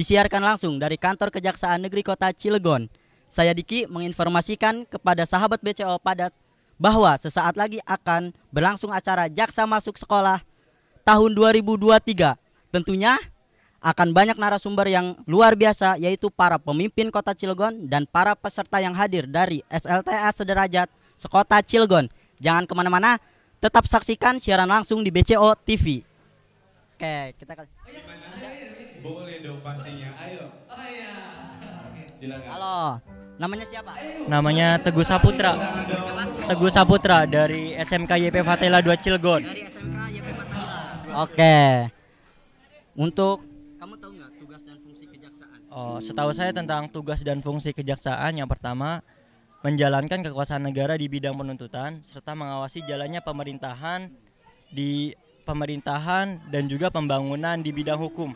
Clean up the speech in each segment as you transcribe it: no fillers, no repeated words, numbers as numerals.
disiarkan langsung dari kantor Kejaksaan Negeri Kota Cilegon. Saya Diki menginformasikan kepada sahabat BCO bahwa sesaat lagi akan berlangsung acara Jaksa Masuk Sekolah tahun 2023. Tentunya akan banyak narasumber yang luar biasa, yaitu para pemimpin Kota Cilegon dan para peserta yang hadir dari SLTA Sederajat Sekota Cilegon. Jangan kemana-mana, tetap saksikan siaran langsung di BCO TV. Oke, kita boleh dong pastinya, ayo. Halo, namanya siapa? Namanya Teguh Saputra. Teguh Saputra dari SMK YP Fatela 2 Cilegon. Dari SMK YP Fatela. Oke. Untuk kamu tahu nggak tugas dan fungsi kejaksaan? Oh, setahu saya tentang tugas dan fungsi kejaksaan, yang pertama menjalankan kekuasaan negara di bidang penuntutan serta mengawasi jalannya pemerintahan dan juga pembangunan di bidang hukum.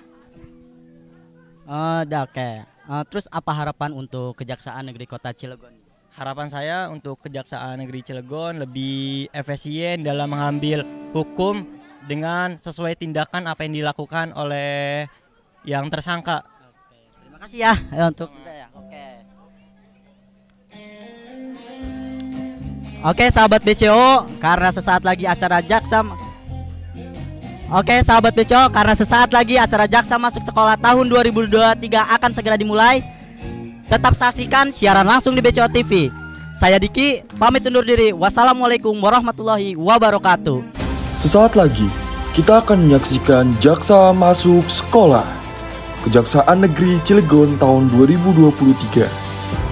Oke. Terus apa harapan untuk Kejaksaan Negeri Kota Cilegon? Harapan saya untuk Kejaksaan Negeri Cilegon lebih efisien dalam mengambil hukum dengan sesuai tindakan apa yang dilakukan oleh yang tersangka. Oke, terima kasih ya untuk kita ya. Oke, sahabat BCO, karena sesaat lagi acara Jaksa Masuk Sekolah tahun 2023 akan segera dimulai. Tetap saksikan siaran langsung di BCO TV. Saya Diki, pamit undur diri. Wassalamualaikum warahmatullahi wabarakatuh. Sesaat lagi, kita akan menyaksikan Jaksa Masuk Sekolah Kejaksaan Negeri Cilegon tahun 2023.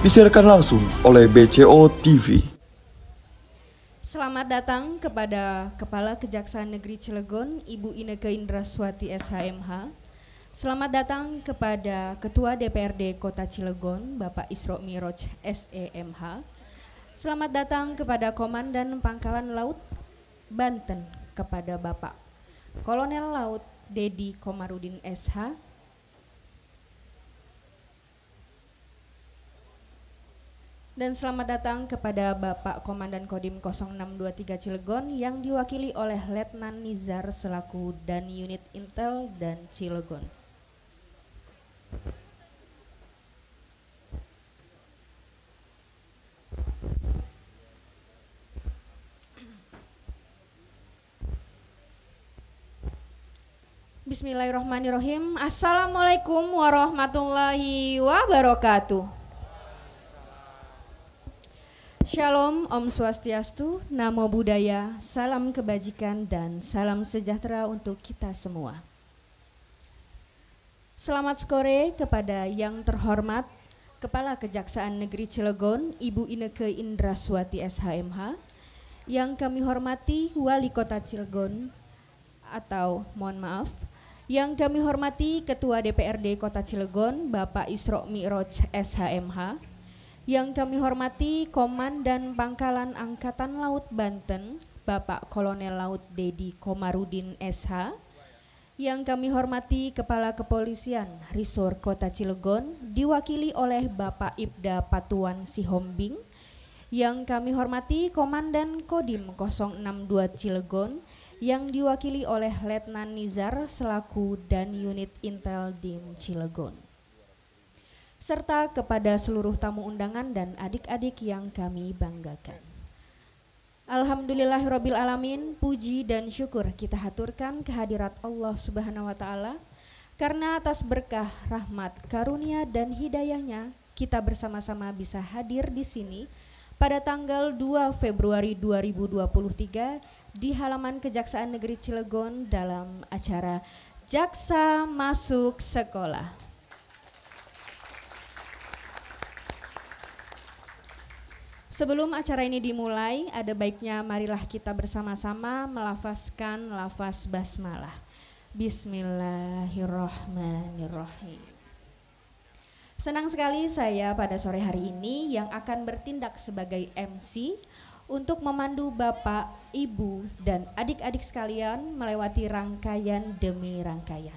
Disiarkan langsung oleh BCO TV. Selamat datang kepada Kepala Kejaksaan Negeri Cilegon, Ibu Inneke Indraswati SHMH. Selamat datang kepada Ketua DPRD Kota Cilegon, Bapak Isro Miroj SEMH. Selamat datang kepada Komandan Pangkalan Laut Banten, kepada Bapak Kolonel Laut Dedi Komarudin SH. Dan selamat datang kepada Bapak Komandan Kodim 0623 Cilegon yang diwakili oleh Letnan Nizar selaku Dan Unit Intel dan Cilegon. Bismillahirrahmanirrahim. Assalamualaikum warahmatullahi wabarakatuh. Shalom, Om Swastiastu, Namo Buddhaya, salam kebajikan dan salam sejahtera untuk kita semua. Selamat sore kepada yang terhormat Kepala Kejaksaan Negeri Cilegon, Ibu Inneke Indraswati SHMH, yang kami hormati Wali Kota Cilegon, atau mohon maaf, yang kami hormati Ketua DPRD Kota Cilegon, Bapak Isro Miroj SHMH, yang kami hormati Komandan Pangkalan Angkatan Laut Banten, Bapak Kolonel Laut Dedi Komarudin SH, yang kami hormati Kepala Kepolisian Resor Kota Cilegon, diwakili oleh Bapak Ibda Patuan Sihombing, yang kami hormati Komandan Kodim 062 Cilegon, yang diwakili oleh Letnan Nizar selaku Dan Unit Intel Dim Cilegon, serta kepada seluruh tamu undangan dan adik-adik yang kami banggakan. Alhamdulillahirabbil alamin, puji dan syukur kita haturkan kehadirat Allah Subhanahu wa taala karena atas berkah, rahmat, karunia dan hidayahnya kita bersama-sama bisa hadir di sini pada tanggal 2 Februari 2023 di halaman Kejaksaan Negeri Cilegon dalam acara Jaksa Masuk Sekolah. Sebelum acara ini dimulai, ada baiknya marilah kita bersama-sama melafazkan lafaz basmalah. Bismillahirrahmanirrahim. Senang sekali saya pada sore hari ini yang akan bertindak sebagai MC untuk memandu Bapak, Ibu, dan adik-adik sekalian melewati rangkaian demi rangkaian.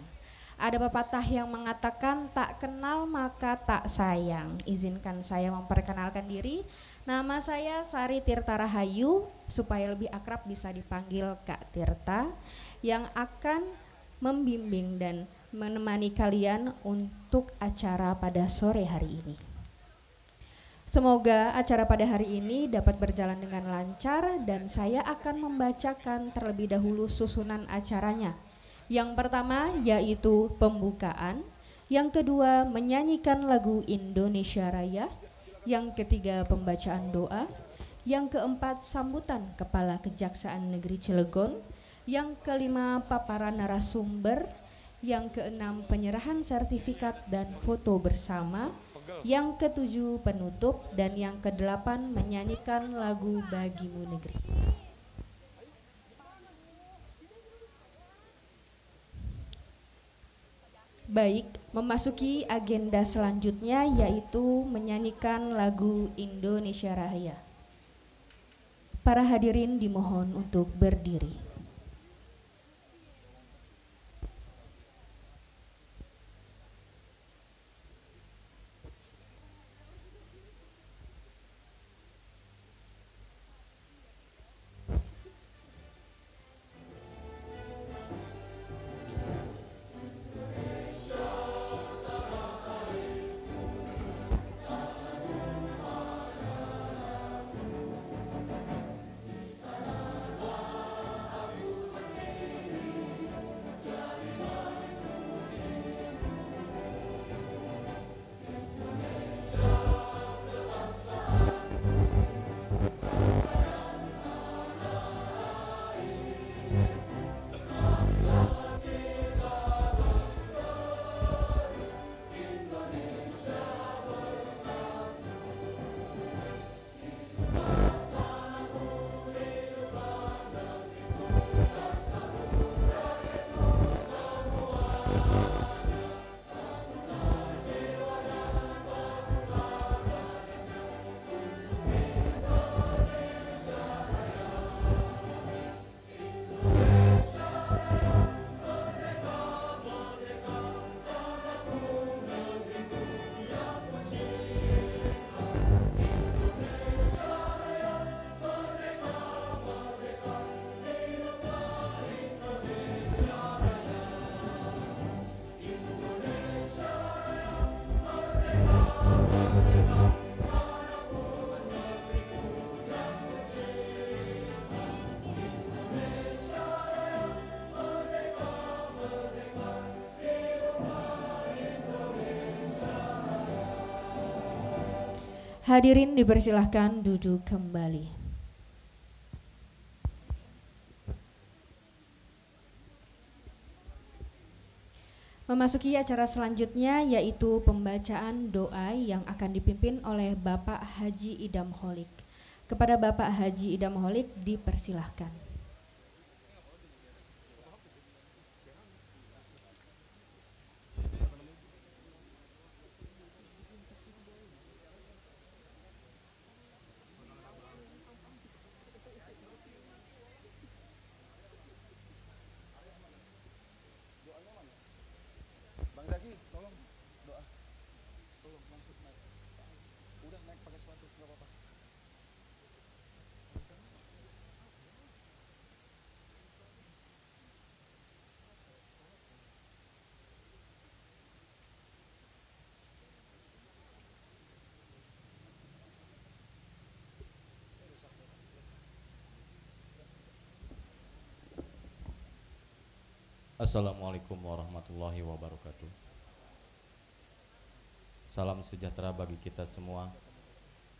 Ada pepatah yang mengatakan tak kenal maka tak sayang. Izinkan saya memperkenalkan diri. Nama saya Sari Tirta Rahayu, supaya lebih akrab bisa dipanggil Kak Tirta, yang akan membimbing dan menemani kalian untuk acara pada sore hari ini. Semoga acara pada hari ini dapat berjalan dengan lancar dan saya akan membacakan terlebih dahulu susunan acaranya. Yang pertama yaitu pembukaan, yang kedua menyanyikan lagu Indonesia Raya, yang ketiga pembacaan doa, yang keempat sambutan Kepala Kejaksaan Negeri Cilegon, yang kelima paparan narasumber, yang keenam penyerahan sertifikat dan foto bersama, yang ketujuh penutup, dan yang kedelapan menyanyikan lagu Bagimu Negeri. Baik, memasuki agenda selanjutnya yaitu menyanyikan lagu Indonesia Raya. Para hadirin dimohon untuk berdiri. Hadirin dipersilahkan duduk kembali. Memasuki acara selanjutnya yaitu pembacaan doa yang akan dipimpin oleh Bapak Haji Idam Holik. Kepada Bapak Haji Idam Holik dipersilahkan. Assalamualaikum warahmatullahi wabarakatuh. Salam sejahtera bagi kita semua.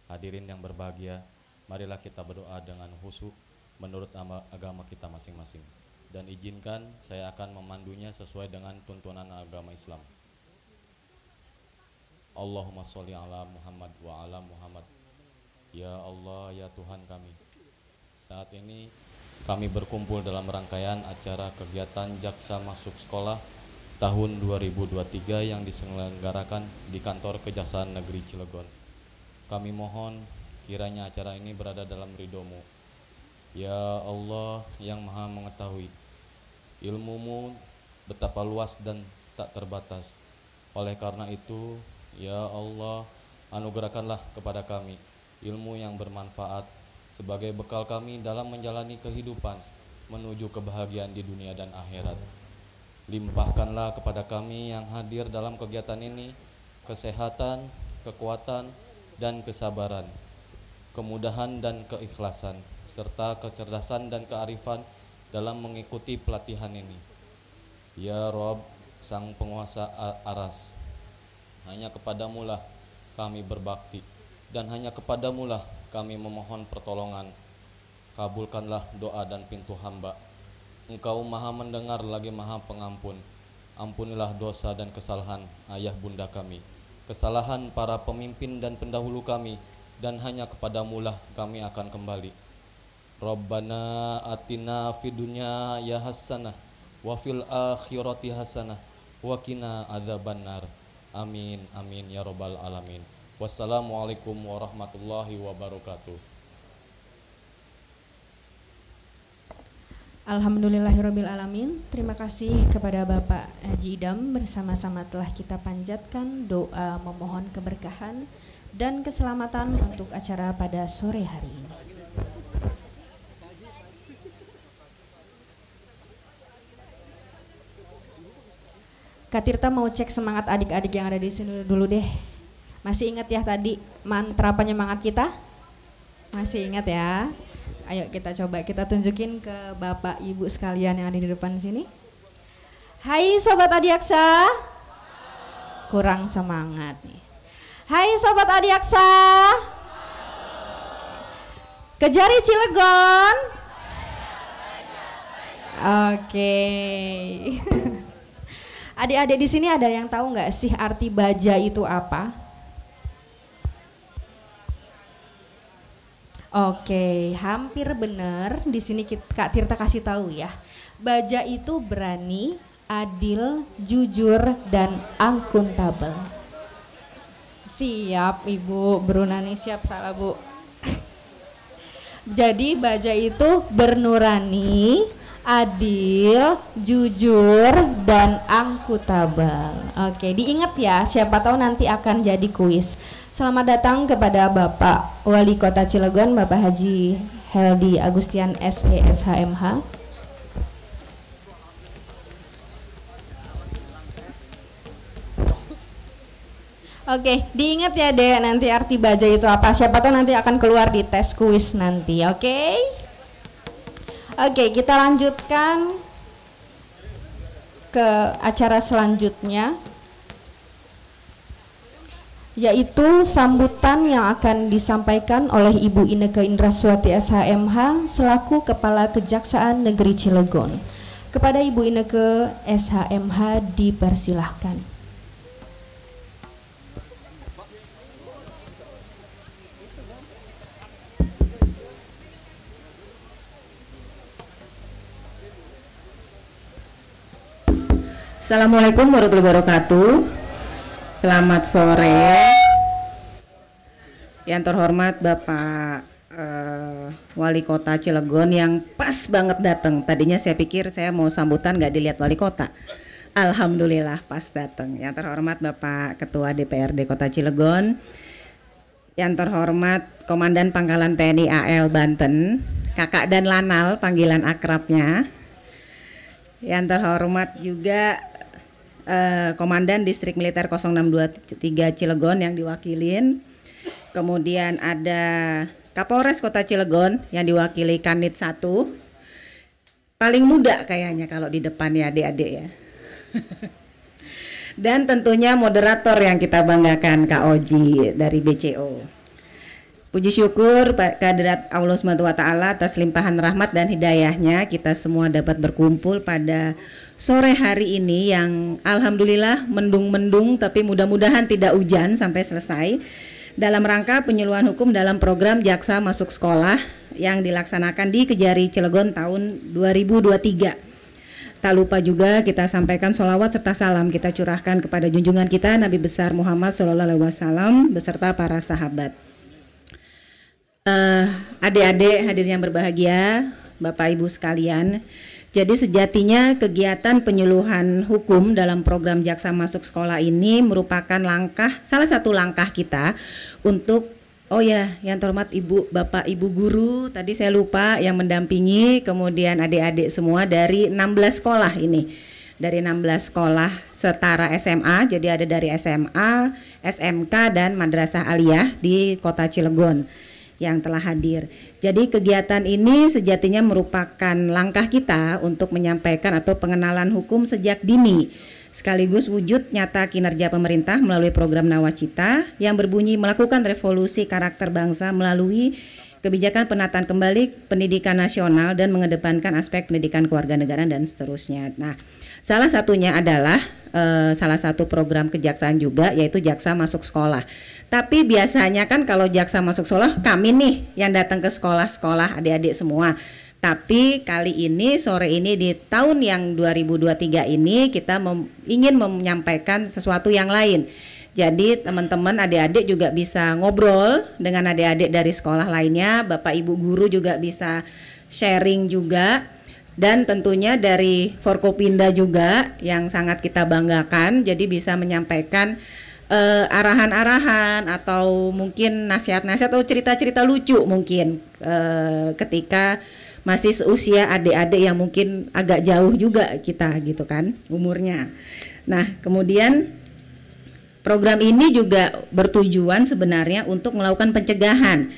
Hadirin yang berbahagia, marilah kita berdoa dengan khusyuk menurut agama kita masing-masing. Dan izinkan saya akan memandunya sesuai dengan tuntunan agama Islam. Allahumma sholli ala Muhammad wa ala Muhammad. Ya Allah, ya Tuhan kami, saat ini kami berkumpul dalam rangkaian acara kegiatan Jaksa Masuk Sekolah tahun 2023 yang diselenggarakan di Kantor Kejaksaan Negeri Cilegon. Kami mohon kiranya acara ini berada dalam ridho-Mu. Ya Allah yang Maha Mengetahui, ilmu-Mu betapa luas dan tak terbatas. Oleh karena itu, ya Allah, anugerahkanlah kepada kami ilmu yang bermanfaat sebagai bekal kami dalam menjalani kehidupan menuju kebahagiaan di dunia dan akhirat. Limpahkanlah kepada kami yang hadir dalam kegiatan ini kesehatan, kekuatan, dan kesabaran, kemudahan dan keikhlasan, serta kecerdasan dan kearifan dalam mengikuti pelatihan ini. Ya Rob, Sang Penguasa Aras, hanya kepadamulah kami berbakti, dan hanya kepadamulah kami memohon pertolongan. Kabulkanlah doa dan pintu hamba. Engkau maha mendengar lagi maha pengampun. Ampunilah dosa dan kesalahan ayah bunda kami, kesalahan para pemimpin dan pendahulu kami, dan hanya kepadamulah kami akan kembali. Rabbana atina fid dunya ya hasanah wa fil akhirati hasanah wa qina adzabannar. Amin amin ya rabbal alamin. Wassalamualaikum warahmatullahi wabarakatuh. Alhamdulillahirrabbilalamin. Terima kasih kepada Bapak Haji Idam. Bersama-sama telah kita panjatkan doa memohon keberkahan dan keselamatan untuk acara pada sore hari ini. Kak Tirta mau cek semangat adik-adik yang ada di sini dulu deh. Masih ingat ya tadi mantra penyemangat kita? Masih ingat ya? Ayo kita coba kita tunjukin ke Bapak Ibu sekalian yang ada di depan sini. Hai Sobat Adiaksa. Kurang semangat nih. Hai Sobat Adiaksa. Kejari Cilegon. Oke. Adik-adik di sini ada yang tahu nggak sih arti baja itu apa? Oke, hampir benar. Di sini Kak Tirta kasih tahu ya. Baja itu berani, adil, jujur, dan akuntabel. Siap Ibu Brunani, siap salah Bu. Jadi baja itu bernurani, adil, jujur, dan akuntabel. Oke, diingat ya, siapa tahu nanti akan jadi kuis. Selamat datang kepada Bapak Wali Kota Cilegon, Bapak Haji Heldi Agustian SE SHMH. Oke, diingat ya Dek, nanti arti baja itu apa. Siapa tahu nanti akan keluar di tes kuis nanti, oke? Oke, kita lanjutkan ke acara selanjutnya, yaitu sambutan yang akan disampaikan oleh Ibu Inneke Indraswati SHMH selaku Kepala Kejaksaan Negeri Cilegon. Kepada Ibu Inneke SHMH dipersilahkan. Assalamualaikum warahmatullahi wabarakatuh. Selamat sore. Yang terhormat Bapak Wali Kota Cilegon yang pas banget datang. Tadinya saya pikir saya mau sambutan nggak dilihat Wali Kota. Alhamdulillah pas datang. Yang terhormat Bapak Ketua DPRD Kota Cilegon. Yang terhormat Komandan Pangkalan TNI AL Banten, Kakak dan Lanal panggilan akrabnya. Yang terhormat juga Komandan Distrik Militer 0623 Cilegon yang diwakilin. Kemudian ada Kapolres Kota Cilegon yang diwakili Kanit 1. Paling muda kayaknya kalau di depan ya adik-adik ya. Dan tentunya moderator yang kita banggakan Kak Oji dari BCO. Puji syukur kehadirat Allah SWT atas limpahan rahmat dan hidayahnya kita semua dapat berkumpul pada sore hari ini yang alhamdulillah mendung-mendung tapi mudah-mudahan tidak hujan sampai selesai dalam rangka penyuluhan hukum dalam program Jaksa Masuk Sekolah yang dilaksanakan di Kejari Cilegon tahun 2023. Tak lupa juga kita sampaikan sholawat serta salam kita curahkan kepada junjungan kita Nabi besar Muhammad SAW beserta para sahabat. Adik-adik hadirin yang berbahagia, Bapak Ibu sekalian. Jadi sejatinya kegiatan penyuluhan hukum dalam program Jaksa Masuk Sekolah ini merupakan salah satu langkah kita untuk yang terhormat Ibu, Bapak, Ibu guru, tadi saya lupa yang mendampingi, kemudian adik-adik semua dari 16 sekolah ini. dari 16 sekolah setara SMA, jadi ada dari SMA, SMK dan Madrasah Aliyah di Kota Cilegon yang telah hadir. Jadi kegiatan ini sejatinya merupakan langkah kita untuk menyampaikan atau pengenalan hukum sejak dini, sekaligus wujud nyata kinerja pemerintah melalui program Nawacita yang berbunyi melakukan revolusi karakter bangsa melalui kebijakan penataan kembali pendidikan nasional dan mengedepankan aspek pendidikan kewarganegaraan dan seterusnya. Nah, salah satunya adalah salah satu program kejaksaan juga, yaitu Jaksa Masuk Sekolah. Tapi biasanya kan kalau Jaksa Masuk Sekolah, kami nih yang datang ke sekolah-sekolah adik-adik semua. Tapi kali ini, sore ini di tahun yang 2023 ini kita ingin menyampaikan sesuatu yang lain. Jadi teman-teman adik-adik juga bisa ngobrol dengan adik-adik dari sekolah lainnya, Bapak Ibu guru juga bisa sharing juga, dan tentunya dari Forkopinda juga yang sangat kita banggakan, jadi bisa menyampaikan arahan-arahan atau mungkin nasihat-nasihat atau cerita-cerita lucu mungkin ketika masih seusia adik-adik yang mungkin agak jauh juga kita gitu kan umurnya. Nah, kemudian program ini juga bertujuan sebenarnya untuk melakukan pencegahan.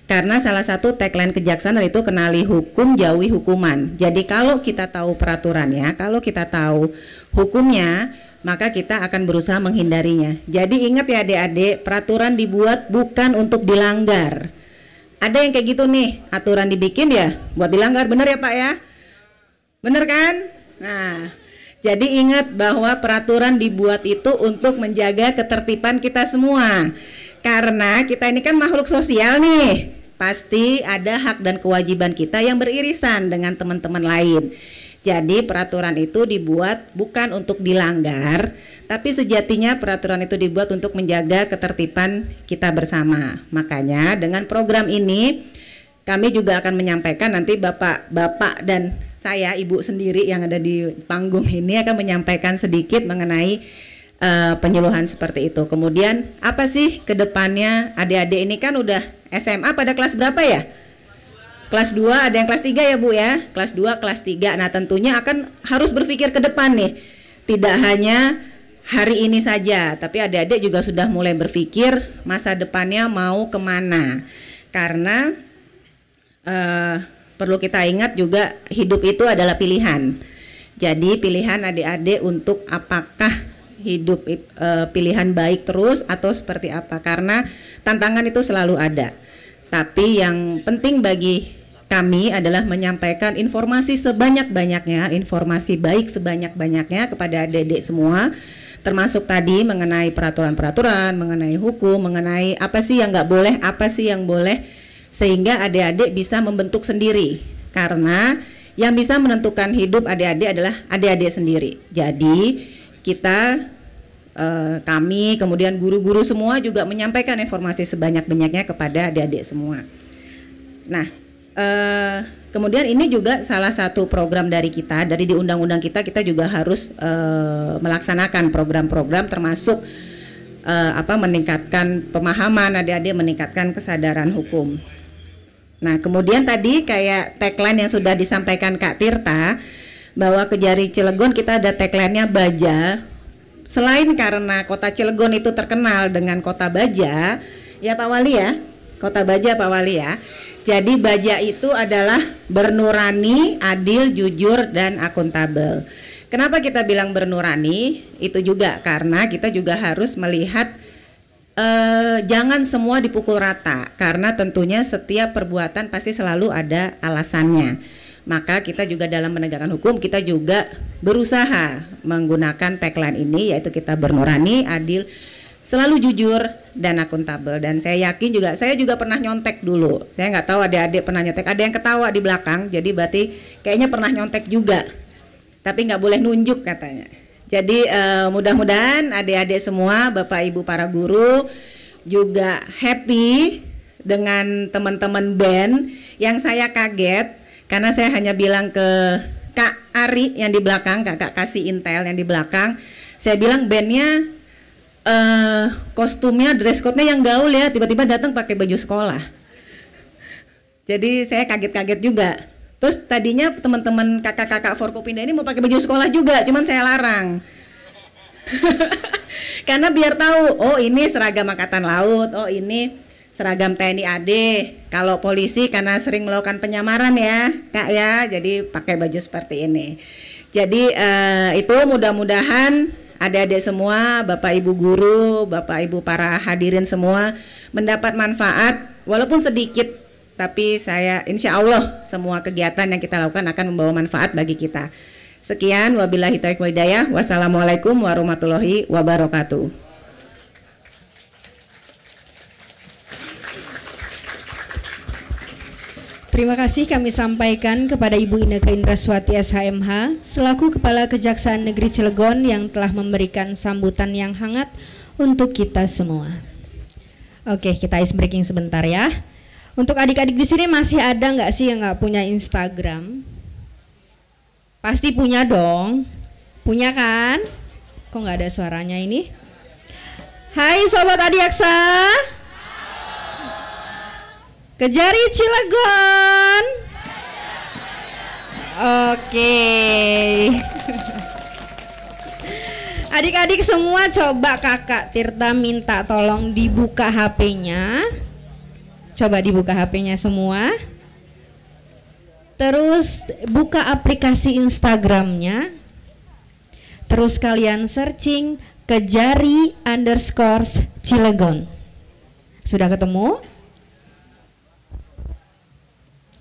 Karena salah satu tagline kejaksaan itu kenali hukum, jauhi hukuman. Jadi kalau kita tahu peraturannya, kalau kita tahu hukumnya, maka kita akan berusaha menghindarinya. Jadi ingat ya adik-adik, peraturan dibuat bukan untuk dilanggar. Ada yang kayak gitu nih, aturan dibikin ya buat dilanggar, bener ya Pak ya? Bener kan? Nah, jadi ingat bahwa peraturan dibuat itu untuk menjaga ketertiban kita semua. Karena kita ini kan makhluk sosial nih, pasti ada hak dan kewajiban kita yang beririsan dengan teman-teman lain. Jadi peraturan itu dibuat bukan untuk dilanggar, tapi sejatinya peraturan itu dibuat untuk menjaga ketertiban kita bersama. Makanya dengan program ini kami juga akan menyampaikan, nanti bapak-bapak dan saya, ibu sendiri yang ada di panggung ini akan menyampaikan sedikit mengenai penyuluhan seperti itu. Kemudian apa sih ke depannya? Adik-adik ini kan udah SMA pada kelas berapa ya? Kelas 2, ada yang kelas 3 ya Bu ya? Kelas 2, kelas 3. Nah tentunya akan harus berpikir ke depan nih. Tidak hanya hari ini saja, tapi adik-adik juga sudah mulai berpikir masa depannya mau kemana. Karena perlu kita ingat juga hidup itu adalah pilihan. Jadi pilihan adik-adik untuk apakah hidup pilihan baik terus atau seperti apa, karena tantangan itu selalu ada. Tapi yang penting bagi kami adalah menyampaikan informasi sebanyak-banyaknya, informasi baik sebanyak-banyaknya kepada adik-adik semua, termasuk tadi mengenai peraturan-peraturan, mengenai hukum, mengenai apa sih yang nggak boleh, apa sih yang boleh, sehingga adik-adik bisa membentuk sendiri. Karena yang bisa menentukan hidup adik-adik adalah adik-adik sendiri. Jadi kita kami kemudian guru-guru semua juga menyampaikan informasi sebanyak-banyaknya kepada adik-adik semua. Nah, kemudian ini juga salah satu program dari kita, dari di undang-undang kita juga harus melaksanakan program-program termasuk meningkatkan pemahaman adik-adik, meningkatkan kesadaran hukum. Nah, kemudian tadi kayak tagline yang sudah disampaikan Kak Tirta, bahwa Kejari Cilegon kita ada tagline-nya Baja. Selain karena kota Cilegon itu terkenal dengan kota baja, ya Pak Wali ya, kota baja Pak Wali ya. Jadi baja itu adalah bernurani, adil, jujur, dan akuntabel. Kenapa kita bilang bernurani? Itu juga karena kita juga harus melihat jangan semua dipukul rata, karena tentunya setiap perbuatan pasti selalu ada alasannya. Maka kita juga dalam menegakkan hukum, kita juga berusaha menggunakan tagline ini, yaitu kita bernurani, adil, selalu jujur, dan akuntabel. Dan saya yakin juga, saya juga pernah nyontek dulu. Saya nggak tahu adik-adik pernah nyontek, ada yang ketawa di belakang, jadi berarti kayaknya pernah nyontek juga. Tapi nggak boleh nunjuk katanya. Jadi mudah-mudahan adik-adik semua, Bapak Ibu para guru juga happy dengan teman-teman band. Yang saya kaget, karena saya hanya bilang ke Kak Ari yang di belakang, Kakak kasih intel yang di belakang, saya bilang bandnya kostumnya, dress code-nya yang gaul ya, tiba-tiba datang pakai baju sekolah. Jadi saya kaget-kaget juga. Terus tadinya teman-teman kakak-kakak Forkopinda ini mau pakai baju sekolah juga, cuman saya larang. Karena biar tahu, oh ini seragam Angkatan Laut, oh ini seragam TNI AD. Kalau polisi karena sering melakukan penyamaran ya, Kak ya, jadi pakai baju seperti ini. Jadi itu mudah-mudahan adik-adik semua, Bapak Ibu guru, Bapak Ibu para hadirin semua mendapat manfaat walaupun sedikit, tapi saya insya Allah semua kegiatan yang kita lakukan akan membawa manfaat bagi kita. Sekian, wabillahi taufiq wal hidayah. Wassalamualaikum warahmatullahi wabarakatuh. Terima kasih kami sampaikan kepada Ibu Inneke Indraswati SHMH selaku Kepala Kejaksaan Negeri Cilegon yang telah memberikan sambutan yang hangat untuk kita semua. Oke, kita ice breaking sebentar ya. Untuk adik-adik di sini masih ada nggak sih yang nggak punya Instagram? Pasti punya dong. Punya kan? Kok nggak ada suaranya ini? Hai Sobat Adiaksa. Kejari Cilegon. Oke. Adik-adik semua coba Kakak Tirta minta tolong dibuka HP-nya. Coba dibuka HP-nya semua. Terus buka aplikasi Instagram-nya. Terus kalian searching Kejari_Cilegon. Sudah ketemu?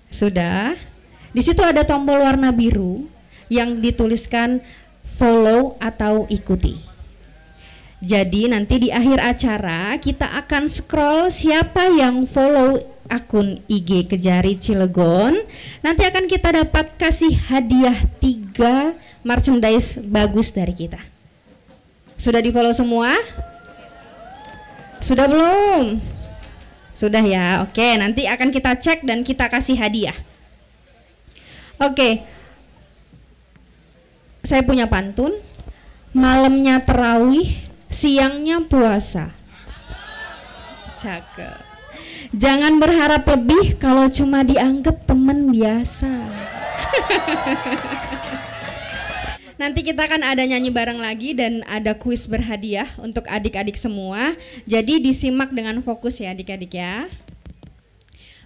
Sudah. Di situ ada tombol warna biru yang dituliskan follow atau ikuti. Jadi nanti di akhir acara kita akan scroll siapa yang follow akun IG Kejari Cilegon. Nanti akan kita dapat kasih hadiah 3 merchandise bagus dari kita. Sudah di follow semua? Sudah belum? Sudah ya, oke, nanti akan kita cek dan kita kasih hadiah. Oke, saya punya pantun. Malamnya terawih, siangnya puasa. Cakep. Jangan berharap lebih kalau cuma dianggap teman biasa. Nanti kita akan ada nyanyi bareng lagi dan ada kuis berhadiah untuk adik-adik semua. Jadi disimak dengan fokus ya adik-adik ya.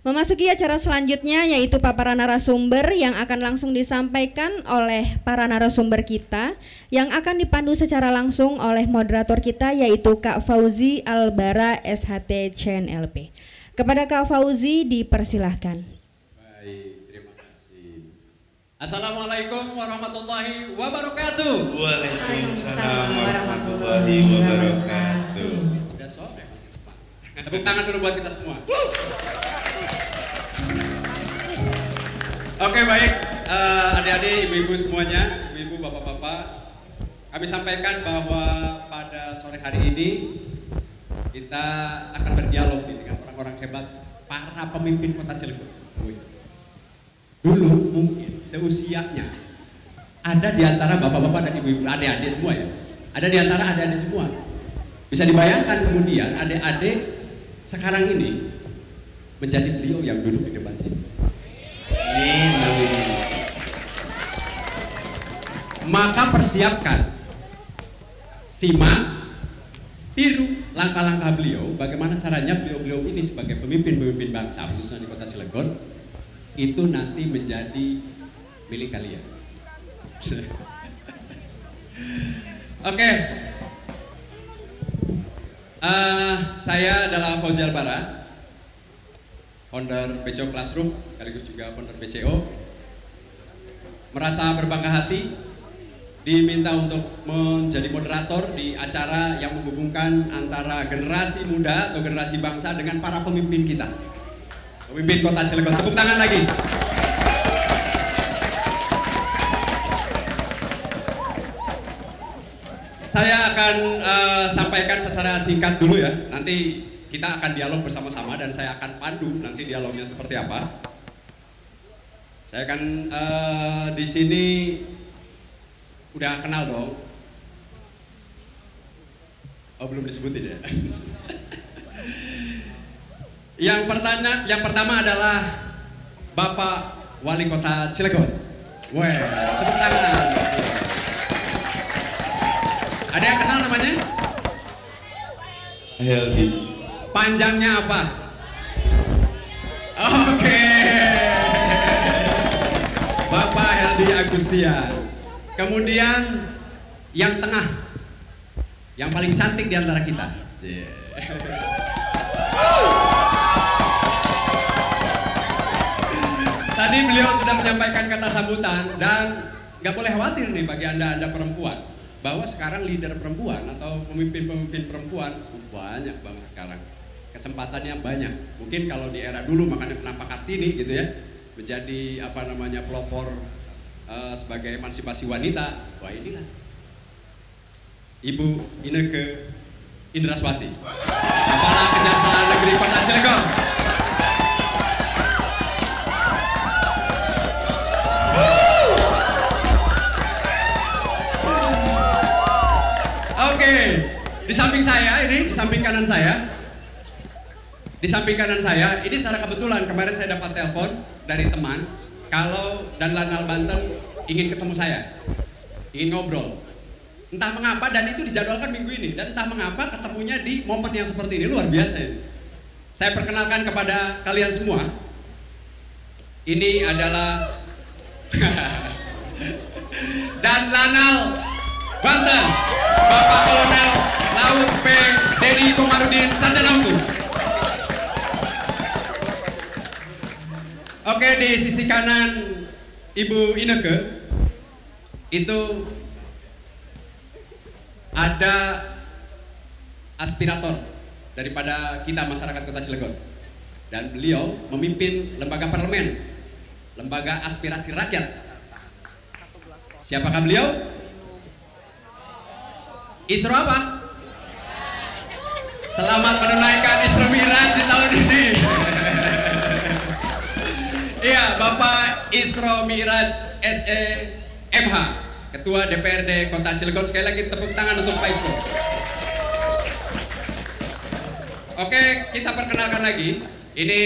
Memasuki acara selanjutnya yaitu paparan narasumber yang akan langsung disampaikan oleh para narasumber kita yang akan dipandu secara langsung oleh moderator kita yaitu Kak Fauzi Albara SHT CNLP. Kepada Kak Fauzi dipersilahkan. Baik, terima kasih. Assalamualaikum warahmatullahi wabarakatuh. Waalaikumsalam warahmatullahi wabarakatuh. Udah sore masih sempat. Tepuk tangan dulu buat kita semua. Oke baik, adik-adik, ibu-ibu semuanya, ibu-ibu, bapak-bapak, kami sampaikan bahwa pada sore hari ini kita akan berdialog dengan orang-orang hebat, para pemimpin kota Cilegon. Dulu mungkin seusianya ada di antara bapak-bapak dan ibu-ibu, adik-adik semua ya, ada di antara adik-adik semua. Bisa dibayangkan kemudian adik-adik sekarang ini menjadi beliau yang duduk di depan sini. Maka persiapkan, simak, tiru langkah-langkah beliau, bagaimana caranya beliau-beliau ini sebagai pemimpin-pemimpin bangsa, khususnya di kota Cilegon, itu nanti menjadi milik kalian. Oke. Saya adalah Fauzi Albara, founder BCO Classroom, sekaligus juga founder BCO. Merasa berbangga hati diminta untuk menjadi moderator di acara yang menghubungkan antara generasi muda atau generasi bangsa dengan para pemimpin kita, pemimpin kota Cilegon. Tepuk tangan lagi. Saya akan sampaikan secara singkat dulu ya, nanti kita akan dialog bersama-sama dan saya akan pandu nanti dialognya seperti apa. Saya akan di sini udah kenal dong. Oh belum disebutin ya. Yang pertama adalah Bapak Wali Kota Cilegon. Weh, tepuk tangan. Ada yang kenal namanya? Heldi. Panjangnya apa? Oke. Bapak Heldi Agustian. Kemudian yang tengah, yang paling cantik di antara kita. Tadi beliau sudah menyampaikan kata sambutan dan nggak boleh khawatir nih bagi anda perempuan bahwa sekarang leader perempuan atau pemimpin perempuan banyak banget sekarang, kesempatannya banyak. Mungkin kalau di era dulu makanya kenapa Kartini gitu ya menjadi pelopor sebagai emansipasi wanita. Wah inilah Ibu Inneke Indraswati, Kepala Kejaksaan Negeri Kota Cilegon. Oke, di samping saya ini, di samping kanan saya, ini secara kebetulan kemarin saya dapat telepon dari teman kalau dan Lanal Banten ingin ketemu saya, ingin ngobrol. Entah mengapa, dan itu dijadwalkan minggu ini, dan entah mengapa ketemunya di momen yang seperti ini, luar biasa ini. Saya perkenalkan kepada kalian semua, ini adalah dan Lanal Banten, Bapak Kolonel Laut P. Dedi Komarudin Sarjana Hukum. Oke, di sisi kanan Ibu Inneke itu ada aspirator daripada kita masyarakat Kota Cilegon, dan beliau memimpin lembaga parlemen, lembaga aspirasi rakyat. Siapakah beliau? Isro apa? Selamat menunaikan Isro Mi'raj di tahun ini. Iya, Bapak Isro Mi'raj SE-MH, Ketua DPRD Kota Cilegon. Sekali lagi tepuk tangan untuk Pak Isro. Oke, kita perkenalkan lagi. Ini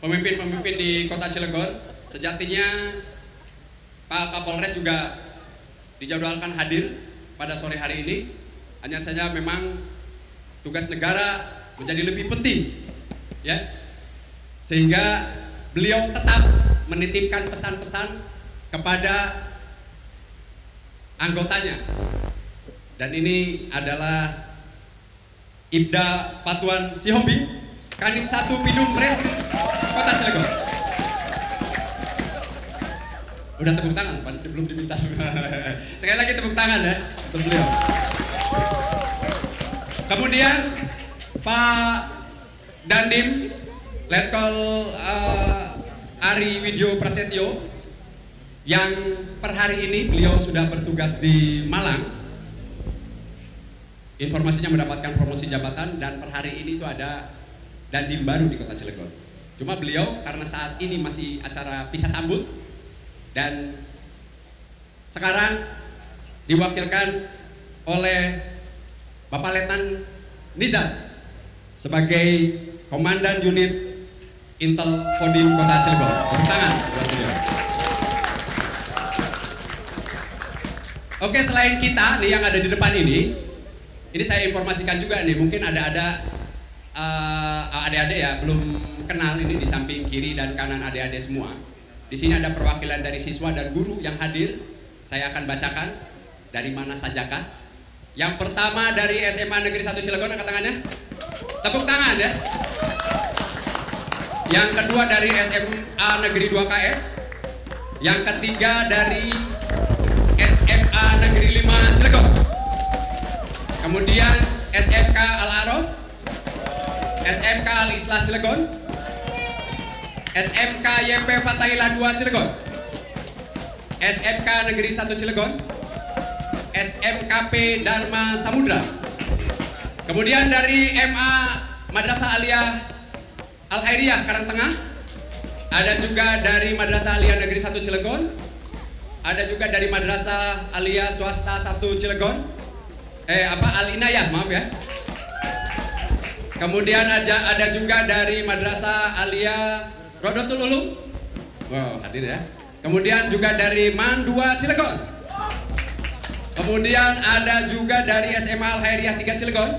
pemimpin-pemimpin di Kota Cilegon. Sejatinya Pak Kapolres juga dijadwalkan hadir pada sore hari ini. Hanya saja memang tugas negara menjadi lebih penting, ya, sehingga beliau tetap menitipkan pesan-pesan kepada anggotanya. Dan ini adalah Ibda Patuan Sihobi, Kanit 1 Pidum Pres Kota Cilegon. Udah tepuk tangan, belum diminta. Sekali lagi tepuk tangan ya untuk beliau. Kemudian Pak Dandim Letkol Ari Widyo Prasetyo, yang per hari ini beliau sudah bertugas di Malang. Informasinya mendapatkan promosi jabatan, dan per hari ini itu ada Dandim baru di Kota Cilegon. Cuma beliau karena saat ini masih acara pisah sambut, dan sekarang diwakilkan oleh Bapak Letnan Nizar sebagai Komandan Unit Intel Kodim Kota Cilegon. Tepuk tangan buat beliau. Oke, selain kita nih yang ada di depan ini saya informasikan juga nih, mungkin ada adik-adik ya belum kenal ini, di samping kiri dan kanan adik-adik semua. Di sini ada perwakilan dari siswa dan guru yang hadir. Saya akan bacakan dari mana sajakah. Yang pertama dari SMA Negeri 1 Cilegon, angkat tangannya. Tepuk tangan ya. Yang kedua dari SMA Negeri 2 KS. Yang ketiga dari SMA Negeri 5 Cilegon. Kemudian SMK Al-Araf, SMK Al-Islah Cilegon, SMK YP Fatailah 2 Cilegon, SMK Negeri 1 Cilegon, SMKP Dharma Samudra. Kemudian dari MA Madrasah Aliyah Al-Khairiyah Karangtengah, ada juga dari Madrasah Aliyah Negeri 1 Cilegon, ada juga dari Madrasah Aliyah Swasta 1 Cilegon, Al-Inayah, maaf ya. Kemudian ada juga dari Madrasah Aliyah Rodotul Ulum, Wow, hadir ya. Kemudian juga dari Mandua Cilegon. Kemudian ada juga dari SMA Al Khairiyah 3 Cilegon.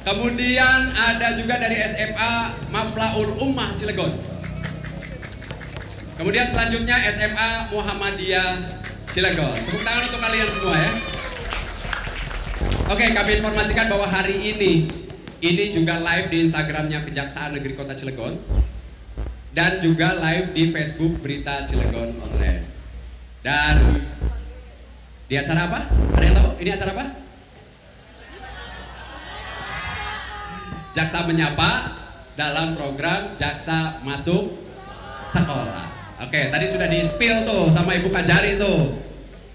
Kemudian ada juga dari SMA Maflaul Ummah Cilegon. Kemudian selanjutnya SMA Muhammadiyah Cilegon. Tepuk tangan untuk kalian semua ya. Oke, kami informasikan bahwa hari ini juga live di Instagramnya Kejaksaan Negeri Kota Cilegon dan juga live di Facebook Berita Cilegon Online. Dan di acara apa? Ada yang tahu? Ini acara apa? Jaksa Menyapa dalam program Jaksa Masuk Sekolah. Oke, tadi sudah di-spill tuh sama Ibu Kajari tuh.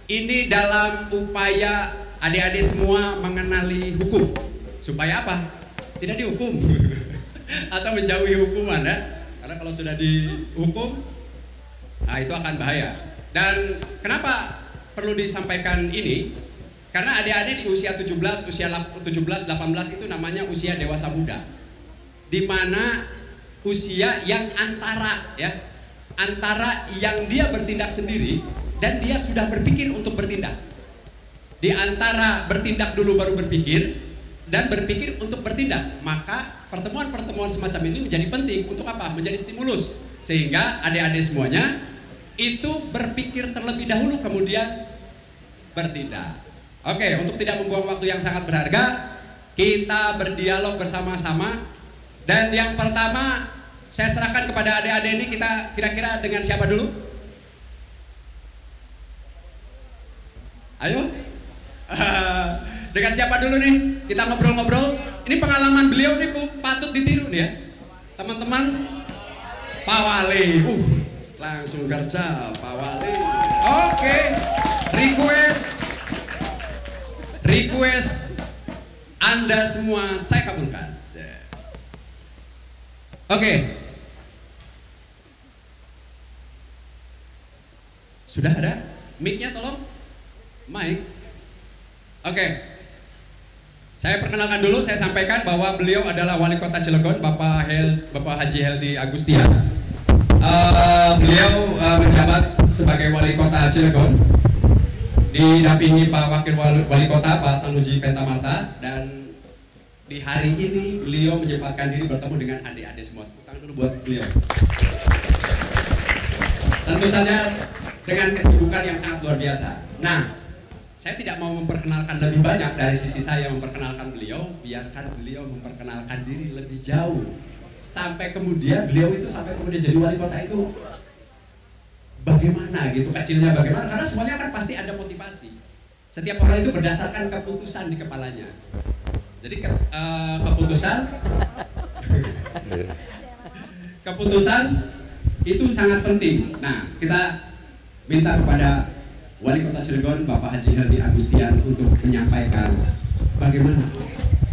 Ini dalam upaya adik-adik semua mengenali hukum. Supaya apa? Tidak dihukum. Atau menjauhi hukuman ya. Karena kalau sudah dihukum, nah itu akan bahaya. Dan kenapa perlu disampaikan ini? Karena adik-adik di usia 17, 18 itu namanya usia dewasa muda. Di mana usia yang antara yang dia bertindak sendiri dan dia sudah berpikir untuk bertindak. Di antara bertindak dulu baru berpikir dan berpikir untuk bertindak, maka pertemuan-pertemuan semacam ini menjadi penting untuk apa? Menjadi stimulus sehingga adik-adik semuanya itu berpikir terlebih dahulu kemudian bertindak. Oke, untuk tidak membuang waktu yang sangat berharga, kita berdialog bersama-sama. Dan yang pertama saya serahkan kepada adik-adik ini, kita kira-kira dengan siapa dulu? Ayo. Dengan siapa dulu nih? Kita ngobrol-ngobrol. Ini pengalaman beliau nih patut ditiru nih ya. Teman-teman, Pak Wali. Langsung kerja Pak Wali. Oke. Request Anda semua saya kabulkan. Oke. Sudah ada? Mic-nya tolong. Mic. Oke. Saya perkenalkan dulu, saya sampaikan bahwa beliau adalah Wali Kota Cilegon, Bapak Haji Heldi Agustian. Beliau menjabat sebagai Wali Kota Cilegon, didampingi Pak Wakil Wali Kota Pak Sanuji Pentamarta, dan di hari ini beliau menyempatkan diri bertemu dengan adik-adik semua. Tangan dulu buat beliau. Tentu saja dengan kesibukan yang sangat luar biasa. Nah, saya tidak mau memperkenalkan lebih banyak dari sisi saya memperkenalkan beliau, biarkan beliau memperkenalkan diri lebih jauh. Sampai kemudian beliau itu sampai kemudian jadi wali kota itu bagaimana gitu, kecilnya bagaimana, karena semuanya kan pasti ada motivasi. Setiap orang itu berdasarkan keputusan di kepalanya. Jadi keputusan itu sangat penting. Nah, kita minta kepada Wali Kota Cilegon Bapak Haji Heldi Agustian untuk menyampaikan bagaimana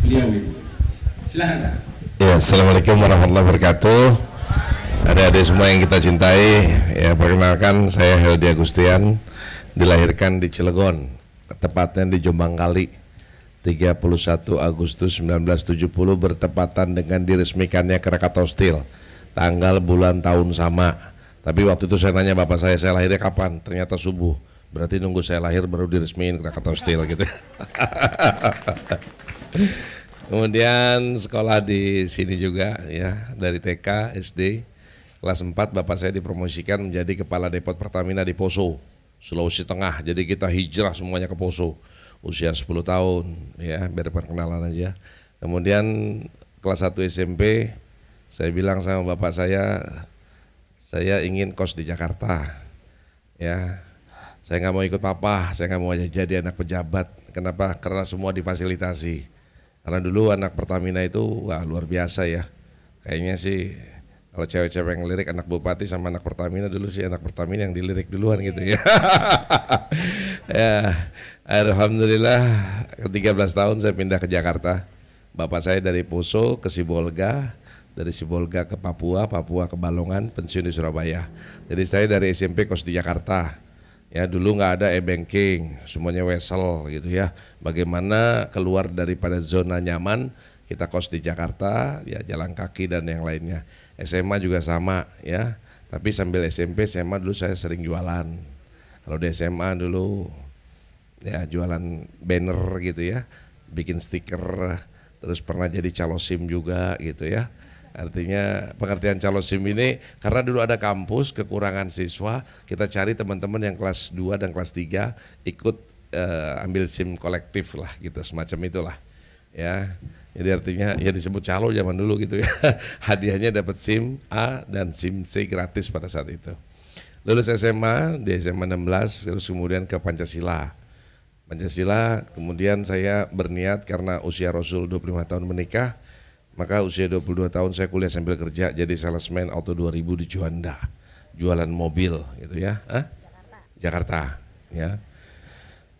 beliau ini. Silakan Pak. Ya, Assalamualaikum warahmatullahi wabarakatuh. Adik-adik semua yang kita cintai, ya perkenalkan saya Heldi Agustian, dilahirkan di Cilegon, tepatnya di Jombang Kali. 31 Agustus 1970 bertepatan dengan diresmikannya Krakatau Steel. Tanggal, bulan, tahun sama. Tapi waktu itu saya nanya bapak saya lahirnya kapan? Ternyata subuh. Berarti nunggu saya lahir baru diresmiin Krakatau Steel gitu. Kemudian sekolah di sini juga ya, dari TK, SD. Kelas 4 bapak saya dipromosikan menjadi kepala depot Pertamina di Poso, Sulawesi Tengah. Jadi kita hijrah semuanya ke Poso. Usia 10 tahun ya, biar perkenalan aja. Kemudian kelas 1 SMP saya bilang sama bapak saya ingin kos di Jakarta ya. Saya nggak mau ikut papa, saya nggak mau jadi anak pejabat. Kenapa? Karena semua difasilitasi. Karena dulu anak Pertamina itu wah luar biasa ya. Kayaknya sih kalau cewek-cewek yang lirik anak bupati sama anak Pertamina, dulu sih anak Pertamina yang dilirik duluan gitu ya. Ya, alhamdulillah ke 13 tahun saya pindah ke Jakarta. Bapak saya dari Poso ke Sibolga, dari Sibolga ke Papua, Papua ke Balongan, pensiun di Surabaya. Jadi saya dari SMP kos di Jakarta. Ya dulu nggak ada e-banking, semuanya wesel gitu ya. Bagaimana keluar daripada zona nyaman, kita kos di Jakarta, ya jalan kaki dan yang lainnya. SMA juga sama ya, Tapi sambil SMP, SMA dulu saya sering jualan. Kalau di SMA dulu ya jualan banner gitu ya, bikin stiker, terus pernah jadi calo SIM juga gitu ya. Artinya pengertian calo SIM ini karena dulu ada kampus kekurangan siswa, kita cari teman-teman yang kelas 2 dan kelas 3 ikut ambil SIM kolektif lah gitu, semacam itulah ya. Jadi artinya ya disebut calo zaman dulu gitu ya. Hadiahnya dapat SIM A dan SIM C gratis pada saat itu. Lulus SMA, di SMA 16, terus kemudian ke Pancasila. Pancasila, kemudian saya berniat karena usia Rasul 25 tahun menikah, maka usia 22 tahun saya kuliah sambil kerja jadi salesman Auto 2000 di Juanda. Jualan mobil gitu ya. Jakarta ya.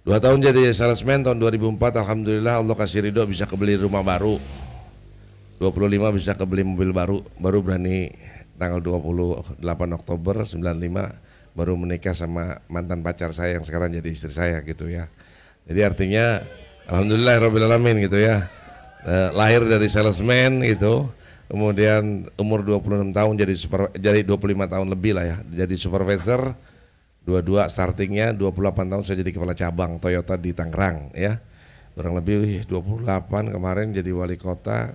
2 tahun jadi salesman, tahun 2004 alhamdulillah Allah kasih ridho bisa kebeli rumah baru. 25 bisa kebeli mobil baru berani tanggal 28 Oktober 95 baru menikah sama mantan pacar saya yang sekarang jadi istri saya gitu ya. Jadi artinya alhamdulillah rabbil alamin gitu ya. Lahir dari salesman gitu. Kemudian umur 26 tahun jadi 25 tahun lebih lah ya. Jadi supervisor. 22 startingnya, 28 tahun saya jadi kepala cabang Toyota di Tangerang ya. Kurang lebih 28 kemarin jadi wali kota.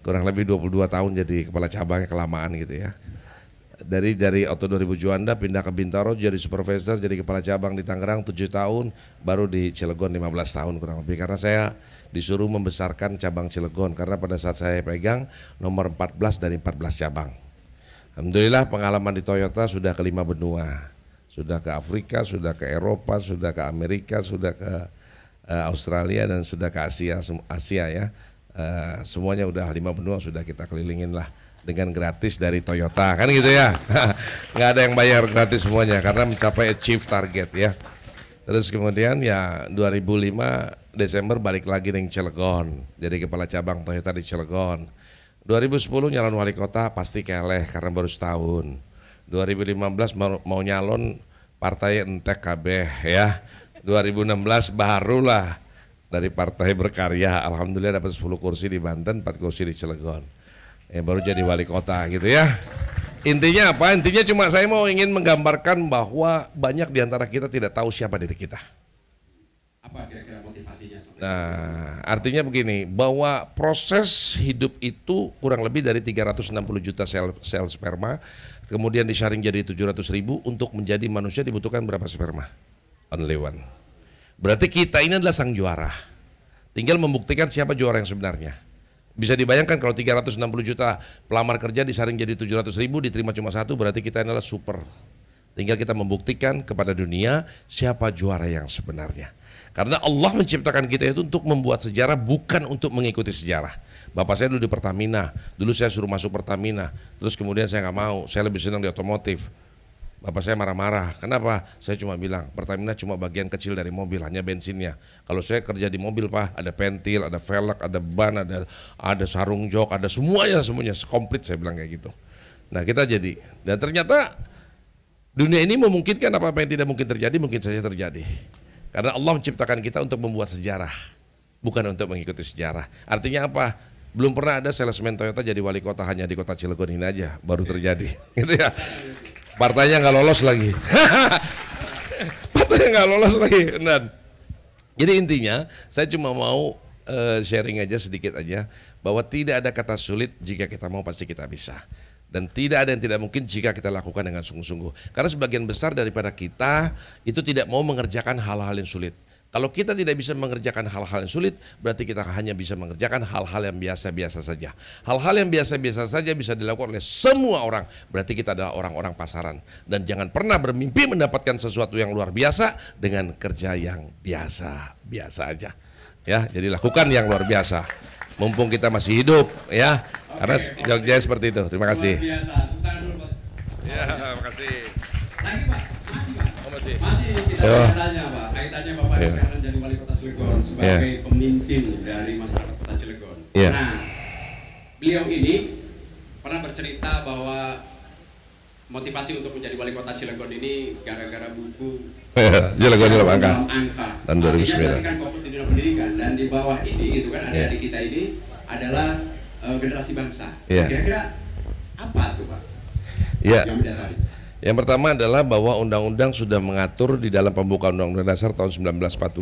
Kurang lebih 22 tahun jadi kepala cabangnya, kelamaan gitu ya. Dari Auto 2000 Juanda pindah ke Bintaro jadi supervisor, jadi kepala cabang di Tangerang 7 tahun, baru di Cilegon 15 tahun kurang lebih. Karena saya disuruh membesarkan cabang Cilegon karena pada saat saya pegang nomor 14 dari 14 cabang. Alhamdulillah pengalaman di Toyota sudah ke 5 benua, sudah ke Afrika, sudah ke Eropa, sudah ke Amerika, sudah ke Australia dan sudah ke Asia ya. Semuanya udah 5 benua sudah kita kelilingin lah dengan gratis dari Toyota kan gitu ya. Nggak ada yang bayar, gratis semuanya karena mencapai achieve target ya. Terus kemudian ya 2005 Desember balik lagi di Cilegon jadi kepala cabang Toyota di Cilegon. 2010 nyalon wali kota pasti keleh karena baru setahun. 2015 mau nyalon partai entek kabeh ya. 2016 barulah dari partai berkarya, alhamdulillah dapat 10 kursi di Banten, 4 kursi di Cilegon. Baru jadi wali kota gitu ya. Intinya apa? Intinya cuma saya mau ingin menggambarkan bahwa banyak di antara kita tidak tahu siapa diri kita. Apa kira-kira motivasinya? Nah, artinya begini, bahwa proses hidup itu kurang lebih dari 360 juta sel sperma, kemudian disaring jadi 700.000, untuk menjadi manusia dibutuhkan berapa sperma? Only one. Berarti kita ini adalah sang juara. Tinggal membuktikan siapa juara yang sebenarnya. Bisa dibayangkan kalau 360 juta pelamar kerja disaring jadi 700.000, diterima cuma 1, berarti kita adalah super. Tinggal kita membuktikan kepada dunia siapa juara yang sebenarnya. Karena Allah menciptakan kita itu untuk membuat sejarah, bukan untuk mengikuti sejarah. Bapak saya dulu di Pertamina, dulu saya suruh masuk Pertamina, terus kemudian saya nggak mau, saya lebih senang di otomotif. Bapak saya marah-marah, kenapa? Saya cuma bilang, Pertamina cuma bagian kecil dari mobil, hanya bensinnya. Kalau saya kerja di mobil Pak, ada pentil, ada velg, ada ban, ada sarung jok, ada semuanya komplit, saya bilang kayak gitu. Nah kita jadi, dan ternyata dunia ini memungkinkan apa yang tidak mungkin terjadi, mungkin saja terjadi. Karena Allah menciptakan kita untuk membuat sejarah, bukan untuk mengikuti sejarah. Artinya apa? Belum pernah ada salesman Toyota jadi wali kota hanya di kota Cilegon ini aja, baru terjadi, gitu ya. Partainya nggak lolos lagi, partainya nggak lolos lagi. Dan jadi intinya, saya cuma mau sharing aja sedikit aja, bahwa tidak ada kata sulit jika kita mau pasti kita bisa. Dan tidak ada yang tidak mungkin jika kita lakukan dengan sungguh-sungguh. Karena sebagian besar daripada kita itu tidak mau mengerjakan hal-hal yang sulit. Kalau kita tidak bisa mengerjakan hal-hal yang sulit, berarti kita hanya bisa mengerjakan hal-hal yang biasa-biasa saja. Hal-hal yang biasa-biasa saja bisa dilakukan oleh semua orang, berarti kita adalah orang-orang pasaran. Dan jangan pernah bermimpi mendapatkan sesuatu yang luar biasa dengan kerja yang biasa-biasa aja. Ya, jadi lakukan yang luar biasa. Mumpung kita masih hidup, ya. Karena Jogja seperti itu. Terima kasih. Luar biasa. Tepuk tangan dulu, Pak. Ya, makasih. Lagi Pak, masih Pak. Oh, masih. Masih kita tanya Pak. Kaitannya Bapak sekarang jadi wali kota Cilegon sebagai pemimpin dari masyarakat kota Cilegon. Nah, beliau ini pernah bercerita bahwa motivasi untuk menjadi wali kota Cilegon ini gara-gara buku Cilegon dalam angka. Tahun 2009. Tadi kan fokus di dunia pendidikan, dan di bawah ini gitu kan adik-adik kita ini adalah generasi bangsa. Kira-kira apa tuh Pak? Ya. yang mendasari? Yang pertama adalah bahwa undang-undang sudah mengatur di dalam pembukaan Undang-Undang Dasar tahun 1945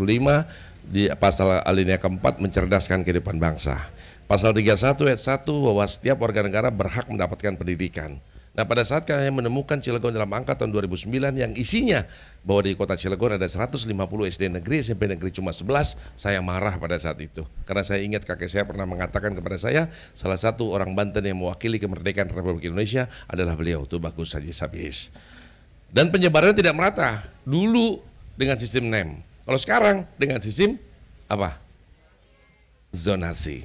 di pasal alinea keempat mencerdaskan kehidupan bangsa. Pasal 31 ayat 1 bahwa setiap warga negara berhak mendapatkan pendidikan. Nah, pada saat kami menemukan Cilegon dalam angka tahun 2009 yang isinya bahwa di kota Cilegon ada 150 SD negeri, SMP negeri cuma 11, saya marah pada saat itu. Karena saya ingat kakek saya pernah mengatakan kepada saya, salah satu orang Banten yang mewakili kemerdekaan Republik Indonesia adalah beliau, Tubagus Haji Sabiis. Dan penyebarannya tidak merata. Dulu dengan sistem NEM. Kalau sekarang dengan sistem apa? Zonasi.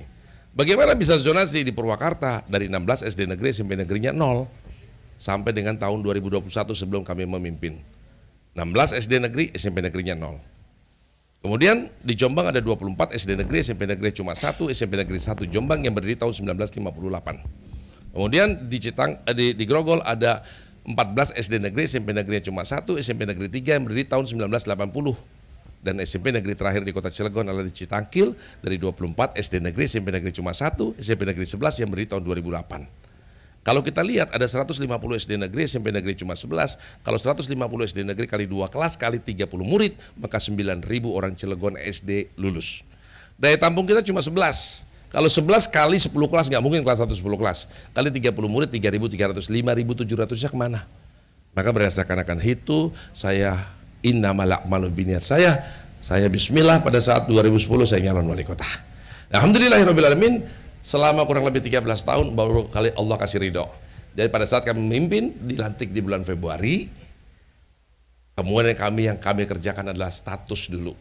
Bagaimana bisa zonasi di Purwakarta dari 16 SD negeri, SMP negerinya 0 sampai dengan tahun 2021 sebelum kami memimpin. 16 SD negeri, SMP negerinya 0. Kemudian di Jombang ada 24 SD negeri, SMP negeri cuma 1, SMP negeri 1 Jombang yang berdiri tahun 1958. Kemudian di Grogol ada 14 SD negeri, SMP negerinya cuma 1, SMP negeri 3 yang berdiri tahun 1980. Dan SMP negeri terakhir di kota Cilegon adalah di Citangkil dari 24 SD negeri, SMP negeri cuma 1, SMP negeri 11 yang berdiri tahun 2008. Kalau kita lihat ada 150 SD negeri, SMP negeri cuma 11. Kalau 150 SD negeri kali 2 kelas kali 30 murid, maka 9.000 orang Cilegon SD lulus. Daya tampung kita cuma 11. Kalau 11 kali 10 kelas, nggak mungkin kelas 1 10 kelas. Kali 30 murid 3.300, 5.700 kemana? Maka berdasarkan akan itu, saya innamal a'malu binniyat, saya bismillah pada saat 2010 saya nyalon wali kota. Alhamdulillahirabbil alamin. Selama kurang lebih 13 tahun baru kali Allah kasih ridho. Jadi pada saat kami memimpin dilantik di bulan Februari, kemudian yang kami kerjakan adalah status dulu.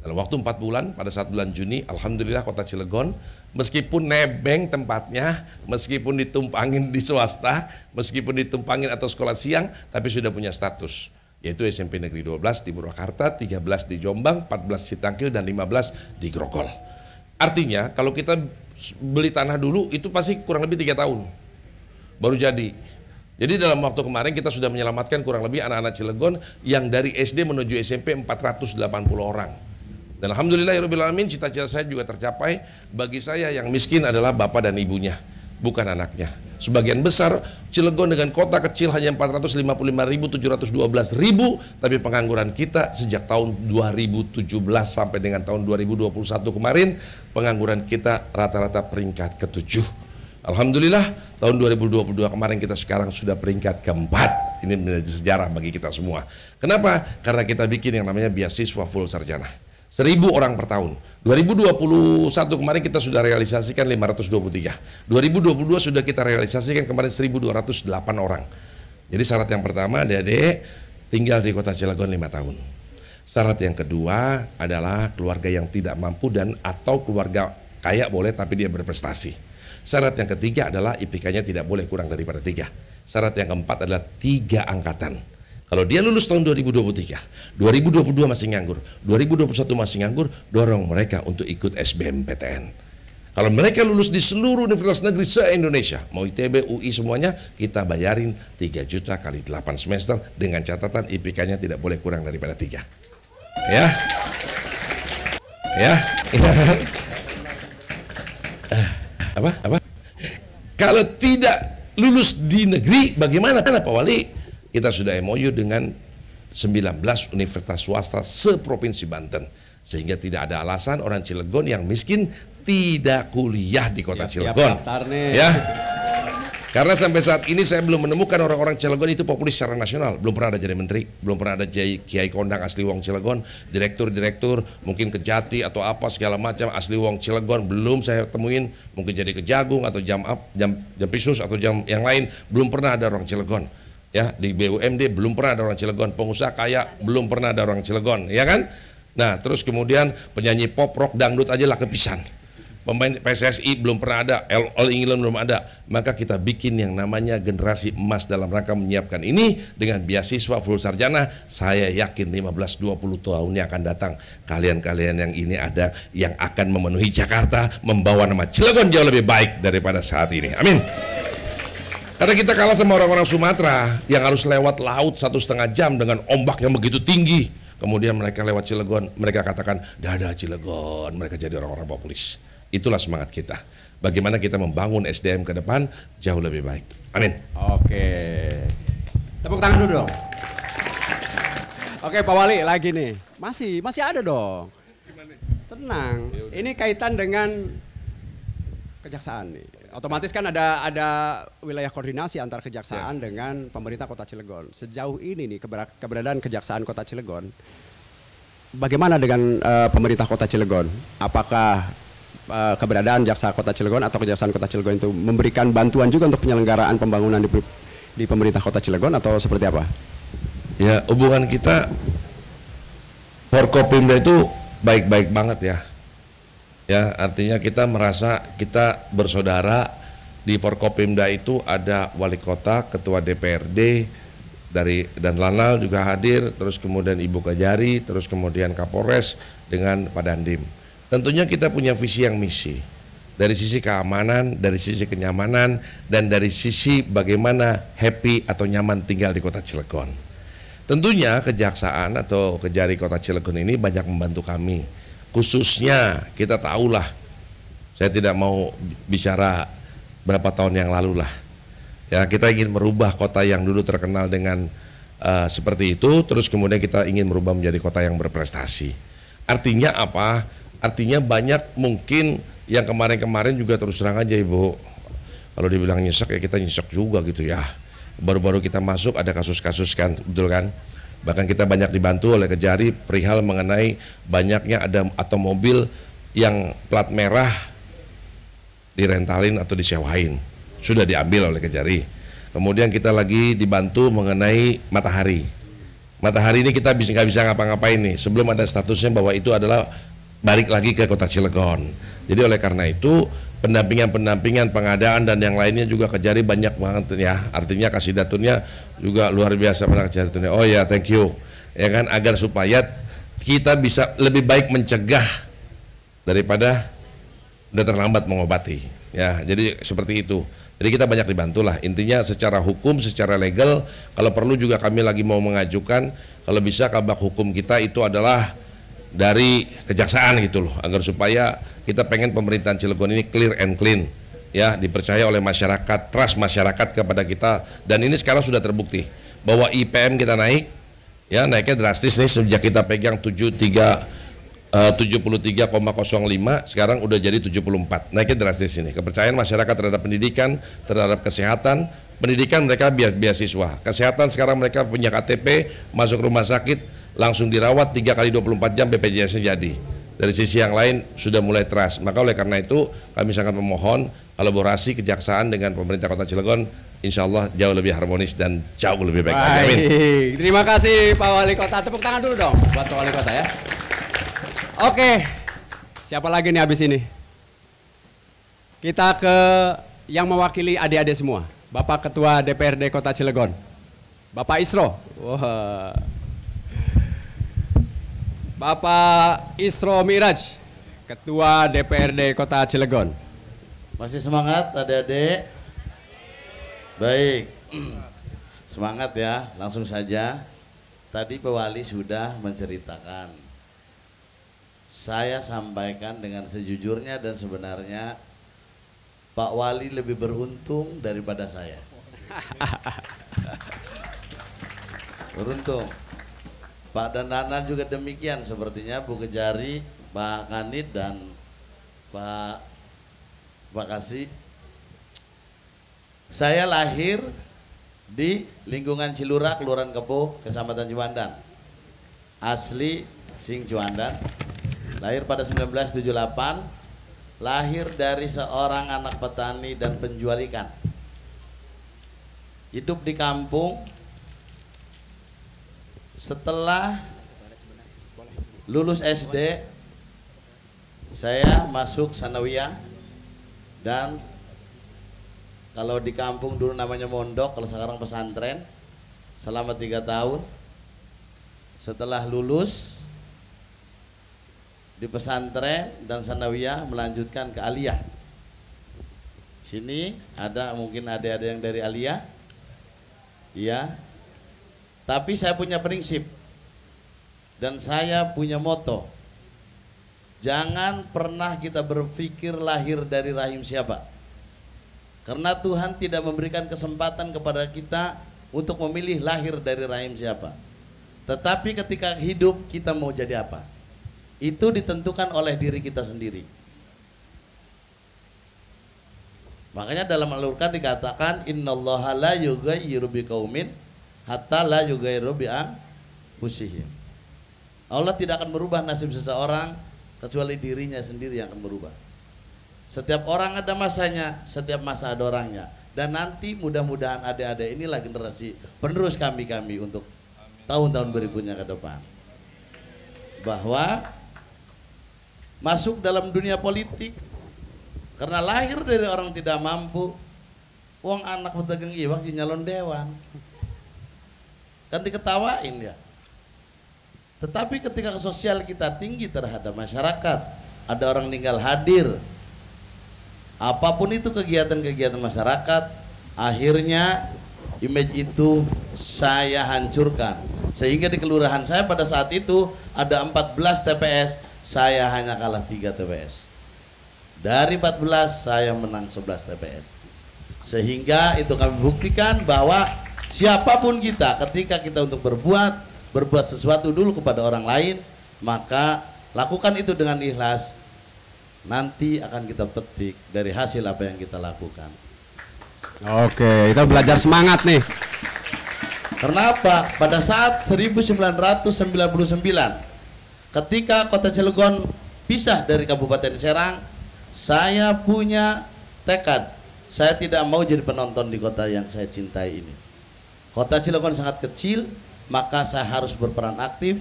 Dalam waktu 4 bulan, pada saat bulan Juni, alhamdulillah kota Cilegon, meskipun nebeng tempatnya, meskipun ditumpangin di swasta, meskipun ditumpangin atau sekolah siang, tapi sudah punya status. Yaitu SMP Negeri 12 di Purwakarta, 13 di Jombang, 14 Citangkil, dan 15 di Grogol. Artinya kalau kita beli tanah dulu itu pasti kurang lebih 3 tahun baru jadi. Jadi dalam waktu kemarin kita sudah menyelamatkan kurang lebih anak-anak Cilegon yang dari SD menuju SMP 480 orang. Dan alhamdulillahirabbil alamin, cita-cita saya juga tercapai. Bagi saya yang miskin adalah bapak dan ibunya, bukan anaknya. Sebagian besar Cilegon dengan kota kecil hanya 455.712.000, tapi pengangguran kita sejak tahun 2017 sampai dengan tahun 2021 kemarin, pengangguran kita rata-rata peringkat ke-7. Alhamdulillah tahun 2022 kemarin kita sekarang sudah peringkat ke-4. Ini menjadi sejarah bagi kita semua. Kenapa? Karena kita bikin yang namanya beasiswa full sarjana. 1.000 orang per tahun. 2021 kemarin kita sudah realisasikan 523. 2022 sudah kita realisasikan kemarin 1.208 orang. Jadi syarat yang pertama, adik-adik tinggal di kota Cilegon 5 tahun. Syarat yang kedua adalah keluarga yang tidak mampu dan atau keluarga kaya boleh tapi dia berprestasi. Syarat yang ketiga adalah IPK-nya tidak boleh kurang daripada 3. Syarat yang keempat adalah 3 angkatan. Kalau dia lulus tahun 2023, 2022 masih nganggur, 2021 masih nganggur, dorong mereka untuk ikut SBMPTN. Kalau mereka lulus di seluruh universitas negeri se-Indonesia, mau ITB, UI semuanya, kita bayarin 3 juta kali 8 semester dengan catatan IPK-nya tidak boleh kurang daripada 3. Ya. Ya. Apa? Kalau tidak lulus di negeri, bagaimana Pak Wali? Kita sudah MOU dengan 19 universitas swasta seprovinsi Banten, sehingga tidak ada alasan orang Cilegon yang miskin tidak kuliah di kota Cilegon. Ya, karena sampai saat ini saya belum menemukan orang-orang Cilegon itu populis secara nasional. Belum pernah ada jadi menteri, belum pernah ada kiai kondang asli wong Cilegon, direktur mungkin Kejati atau apa segala macam asli wong Cilegon belum saya temuin. Mungkin jadi Kejagung atau jam Pisus atau jam yang lain, belum pernah ada orang Cilegon. Ya, di BUMD belum pernah ada orang Cilegon, pengusaha kaya belum pernah ada orang Cilegon, ya kan? Nah, terus kemudian penyanyi pop, rock, dangdut aja lah kepisan. Pemain PSSI belum pernah ada, All England belum ada. Maka kita bikin yang namanya generasi emas dalam rangka menyiapkan ini dengan beasiswa full sarjana. Saya yakin 15-20 tahun yang akan datang, kalian-kalian yang ini ada yang akan memenuhi Jakarta, membawa nama Cilegon jauh lebih baik daripada saat ini. Amin. Karena kita kalah sama orang-orang Sumatera yang harus lewat laut 1,5 jam dengan ombak yang begitu tinggi. Kemudian mereka lewat Cilegon, mereka katakan, dadah Cilegon, mereka jadi orang-orang populis. Itulah semangat kita. bagaimana kita membangun SDM ke depan jauh lebih baik. Amin. Oke. Tepuk tangan dulu dong. Oke, Pak Wali lagi nih. Masih ada dong. Tenang. Ini kaitan dengan kejaksaan nih. Otomatis kan ada wilayah koordinasi antar kejaksaan dengan pemerintah Kota Cilegon. Sejauh ini nih keberadaan Kejaksaan Kota Cilegon, bagaimana dengan pemerintah Kota Cilegon? Apakah keberadaan Jaksa Kota Cilegon atau Kejaksaan Kota Cilegon itu memberikan bantuan juga untuk penyelenggaraan pembangunan di pemerintah Kota Cilegon atau seperti apa? Ya, hubungan kita Forkopimda itu baik-baik banget ya. Ya, artinya kita merasa kita bersaudara. Di Forkopimda itu ada wali kota, ketua DPRD dan Lanal juga hadir, terus kemudian Ibu Kajari, terus kemudian Kapolres dengan Pak Dandim. Tentunya kita punya visi yang misi. Dari sisi keamanan, dari sisi kenyamanan, dan dari sisi bagaimana happy atau nyaman tinggal di Kota Cilegon. Tentunya Kejaksaan atau Kejari Kota Cilegon ini banyak membantu kami. Khususnya kita tahulah, saya tidak mau bicara berapa tahun yang lalu lah. Ya, kita ingin merubah kota yang dulu terkenal dengan seperti itu, terus kemudian kita ingin merubah menjadi kota yang berprestasi. Artinya apa? Artinya banyak mungkin yang kemarin-kemarin juga terus terang aja Ibu. Kalau dibilang nyesek ya kita nyesek juga gitu ya. Baru-baru kita masuk ada kasus-kasus kan, betul kan? Bahkan kita banyak dibantu oleh Kejari perihal mengenai banyaknya ada atau mobil yang plat merah direntalin atau disewain. Sudah diambil oleh Kejari. Kemudian kita lagi dibantu mengenai matahari. Matahari ini kita nggak bisa ngapa-ngapain nih sebelum ada statusnya bahwa itu adalah balik lagi ke Kota Cilegon. Jadi oleh karena itu pendampingan, pengadaan dan yang lainnya juga Kejari banyak banget ya. Artinya Kasidatunnya juga luar biasa pada Kasidatunnya. Oh ya, thank you. Ya kan, agar supaya kita bisa lebih baik mencegah daripada udah terlambat mengobati. Ya, jadi seperti itu. Jadi kita banyak dibantu lah. Intinya secara hukum, secara legal, kalau perlu juga kami lagi mau mengajukan kalau bisa kabak hukum kita itu adalah dari kejaksaan gitu loh, agar supaya kita pengen pemerintahan Cilegon ini clear and clean ya, dipercaya oleh masyarakat, trust masyarakat kepada kita. Dan ini sekarang sudah terbukti bahwa IPM kita naik ya, naiknya drastis nih sejak kita pegang 73,05 sekarang udah jadi 74, naiknya drastis ini. Kepercayaan masyarakat terhadap pendidikan, terhadap kesehatan, pendidikan mereka beasiswa, kesehatan sekarang mereka punya KTP, masuk rumah sakit langsung dirawat 3 kali 24 jam BPJS-nya jadi. Dari sisi yang lain sudah mulai trust. Maka oleh karena itu kami sangat memohon kolaborasi kejaksaan dengan pemerintah Kota Cilegon, insya Allah jauh lebih harmonis dan jauh lebih baik. Amin. Terima kasih Pak Wali Kota. Tepuk tangan dulu dong buat Pak Wali Kota ya. Oke, siapa lagi nih habis ini? Kita ke yang mewakili adik-adik semua. Bapak Ketua DPRD Kota Cilegon, Bapak Isro. Wah. Bapak Isro Miraj, Ketua DPRD Kota Cilegon. Masih semangat adik-adik? Baik, semangat ya, langsung saja. Tadi Pak Wali sudah menceritakan. Saya sampaikan dengan sejujurnya dan sebenarnya Pak Wali lebih beruntung daripada saya. Beruntung. Pak Dandanan juga demikian sepertinya, Bu Kejari, Pak Kanit dan Pak Kasih. Saya lahir di lingkungan Cilura, Kelurahan Kepo, Kecamatan Ciwandan. Asli Sing Ciwandan. Lahir pada 1978. Lahir dari seorang anak petani dan penjual ikan. Hidup di kampung. Setelah lulus SD, saya masuk sanawiyah, dan kalau di kampung dulu namanya mondok, kalau sekarang pesantren, selama 3 tahun. Setelah lulus di pesantren dan sanawiyah, melanjutkan ke aliyah. Sini ada mungkin ada yang dari aliyah, iya. Tapi saya punya prinsip dan saya punya moto. Jangan pernah kita berpikir lahir dari rahim siapa. Karena Tuhan tidak memberikan kesempatan kepada kita untuk memilih lahir dari rahim siapa. Tetapi ketika hidup kita mau jadi apa, itu ditentukan oleh diri kita sendiri. Makanya dalam Al-Qur'an dikatakan innallaha la yughayyiru biqaumin hatta la yughayyiru bi anfusihim. Allah tidak akan merubah nasib seseorang kecuali dirinya sendiri yang akan berubah. Setiap orang ada masanya, setiap masa ada orangnya. Dan nanti mudah-mudahan adik-adik inilah generasi penerus kami untuk tahun-tahun berikutnya ke depan. Bahwa masuk dalam dunia politik karena lahir dari orang tidak mampu, uang anak pedagang iwak di nyalon dewan, kan diketawain ya. Tetapi ketika sosial kita tinggi terhadap masyarakat, ada orang tinggal hadir, apapun itu kegiatan-kegiatan masyarakat, akhirnya image itu saya hancurkan. Sehingga di kelurahan saya pada saat itu ada 14 TPS, saya hanya kalah 3 TPS. Dari 14 saya menang 11 TPS. Sehingga itu kami buktikan bahwa siapapun kita, ketika kita untuk berbuat sesuatu dulu kepada orang lain, maka lakukan itu dengan ikhlas. Nanti akan kita petik dari hasil apa yang kita lakukan. Oke, kita belajar semangat nih. Kenapa? Pada saat 1999 ketika Kota Cilegon pisah dari Kabupaten Serang, saya punya tekad, saya tidak mau jadi penonton di kota yang saya cintai ini. Kota Cilegon sangat kecil, maka saya harus berperan aktif.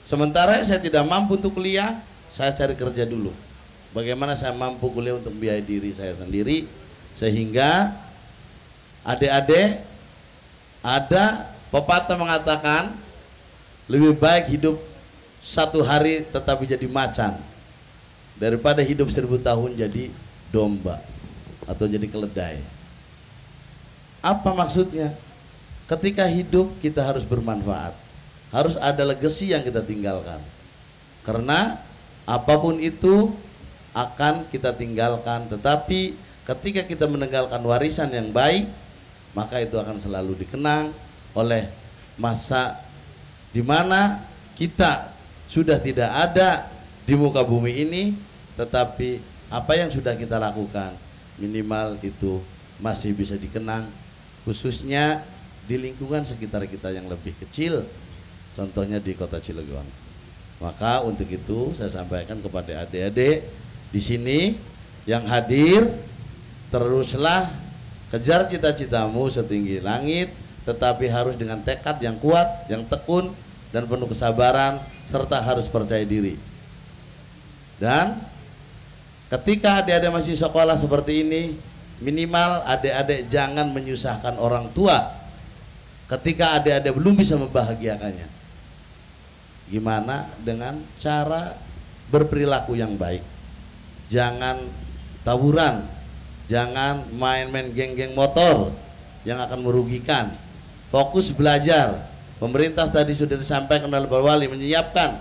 Sementara saya tidak mampu untuk kuliah, saya cari kerja dulu. Bagaimana saya mampu kuliah untuk biaya diri saya sendiri, sehingga adik-adik, ada pepatah mengatakan lebih baik hidup 1 hari tetapi jadi macan daripada hidup 1000 tahun jadi domba atau jadi keledai. Apa maksudnya? Ketika hidup kita harus bermanfaat, harus ada legacy yang kita tinggalkan. Karena apapun itu akan kita tinggalkan, tetapi ketika kita meninggalkan warisan yang baik, maka itu akan selalu dikenang oleh masa di mana kita sudah tidak ada di muka bumi ini, tetapi apa yang sudah kita lakukan minimal itu masih bisa dikenang, khususnya di lingkungan sekitar kita yang lebih kecil, contohnya di Kota Cilegon. Maka untuk itu saya sampaikan kepada adik-adik di sini yang hadir, teruslah kejar cita-citamu setinggi langit, tetapi harus dengan tekad yang kuat, yang tekun dan penuh kesabaran, serta harus percaya diri. Dan ketika adik-adik masih sekolah seperti ini, minimal adik-adik jangan menyusahkan orang tua ketika adik-adik belum bisa membahagiakannya. Gimana? Dengan cara berperilaku yang baik. Jangan tawuran, jangan main-main geng-geng motor yang akan merugikan. Fokus belajar. Pemerintah tadi sudah disampaikan oleh Pak Wali menyiapkan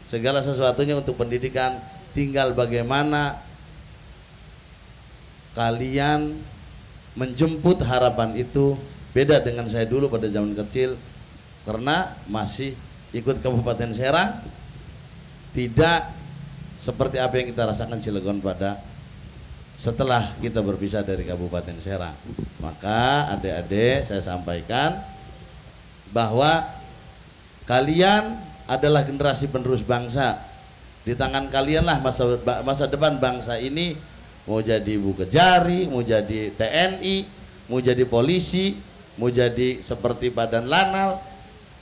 segala sesuatunya untuk pendidikan. Tinggal bagaimana kalian menjemput harapan itu. Beda dengan saya dulu pada zaman kecil, karena masih ikut Kabupaten Serang, tidak seperti apa yang kita rasakan Cilegon pada setelah kita berpisah dari Kabupaten Serang. Maka adik-adik saya sampaikan bahwa kalian adalah generasi penerus bangsa. Di tangan kalianlah masa depan bangsa ini, mau jadi Ibu Kejari, mau jadi TNI, mau jadi polisi, mau jadi seperti Badan Lanal,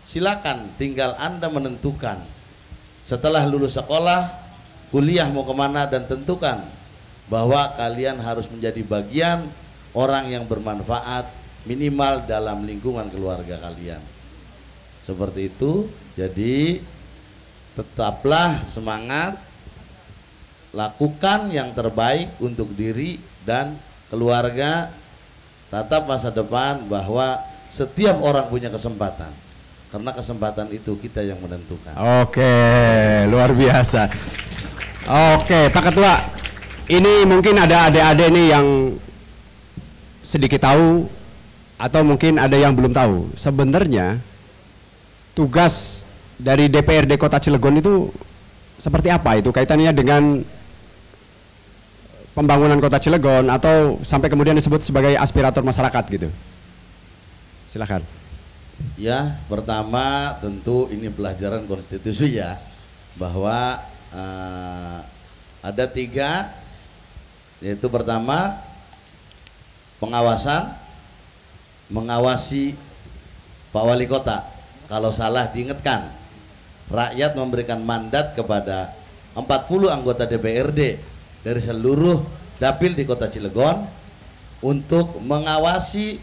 silakan, tinggal Anda menentukan. Setelah lulus sekolah, kuliah mau kemana, dan tentukan bahwa kalian harus menjadi bagian orang yang bermanfaat minimal dalam lingkungan keluarga kalian. Seperti itu. Jadi tetaplah semangat, lakukan yang terbaik untuk diri dan keluarga, tatap masa depan, bahwa setiap orang punya kesempatan, karena kesempatan itu kita yang menentukan. Oke, luar biasa. Oke, Pak Ketua. Ini mungkin ada adik-adik nih yang sedikit tahu atau mungkin ada yang belum tahu. Sebenarnya tugas dari DPRD Kota Cilegon itu seperti apa? Itu kaitannya dengan pembangunan Kota Cilegon atau sampai kemudian disebut sebagai aspirator masyarakat gitu. Silakan. Ya, pertama tentu ini pelajaran konstitusi ya, bahwa ada 3, yaitu pertama pengawasan, mengawasi Pak Wali Kota, kalau salah diingatkan. Rakyat memberikan mandat kepada 40 anggota DPRD dari seluruh dapil di Kota Cilegon untuk mengawasi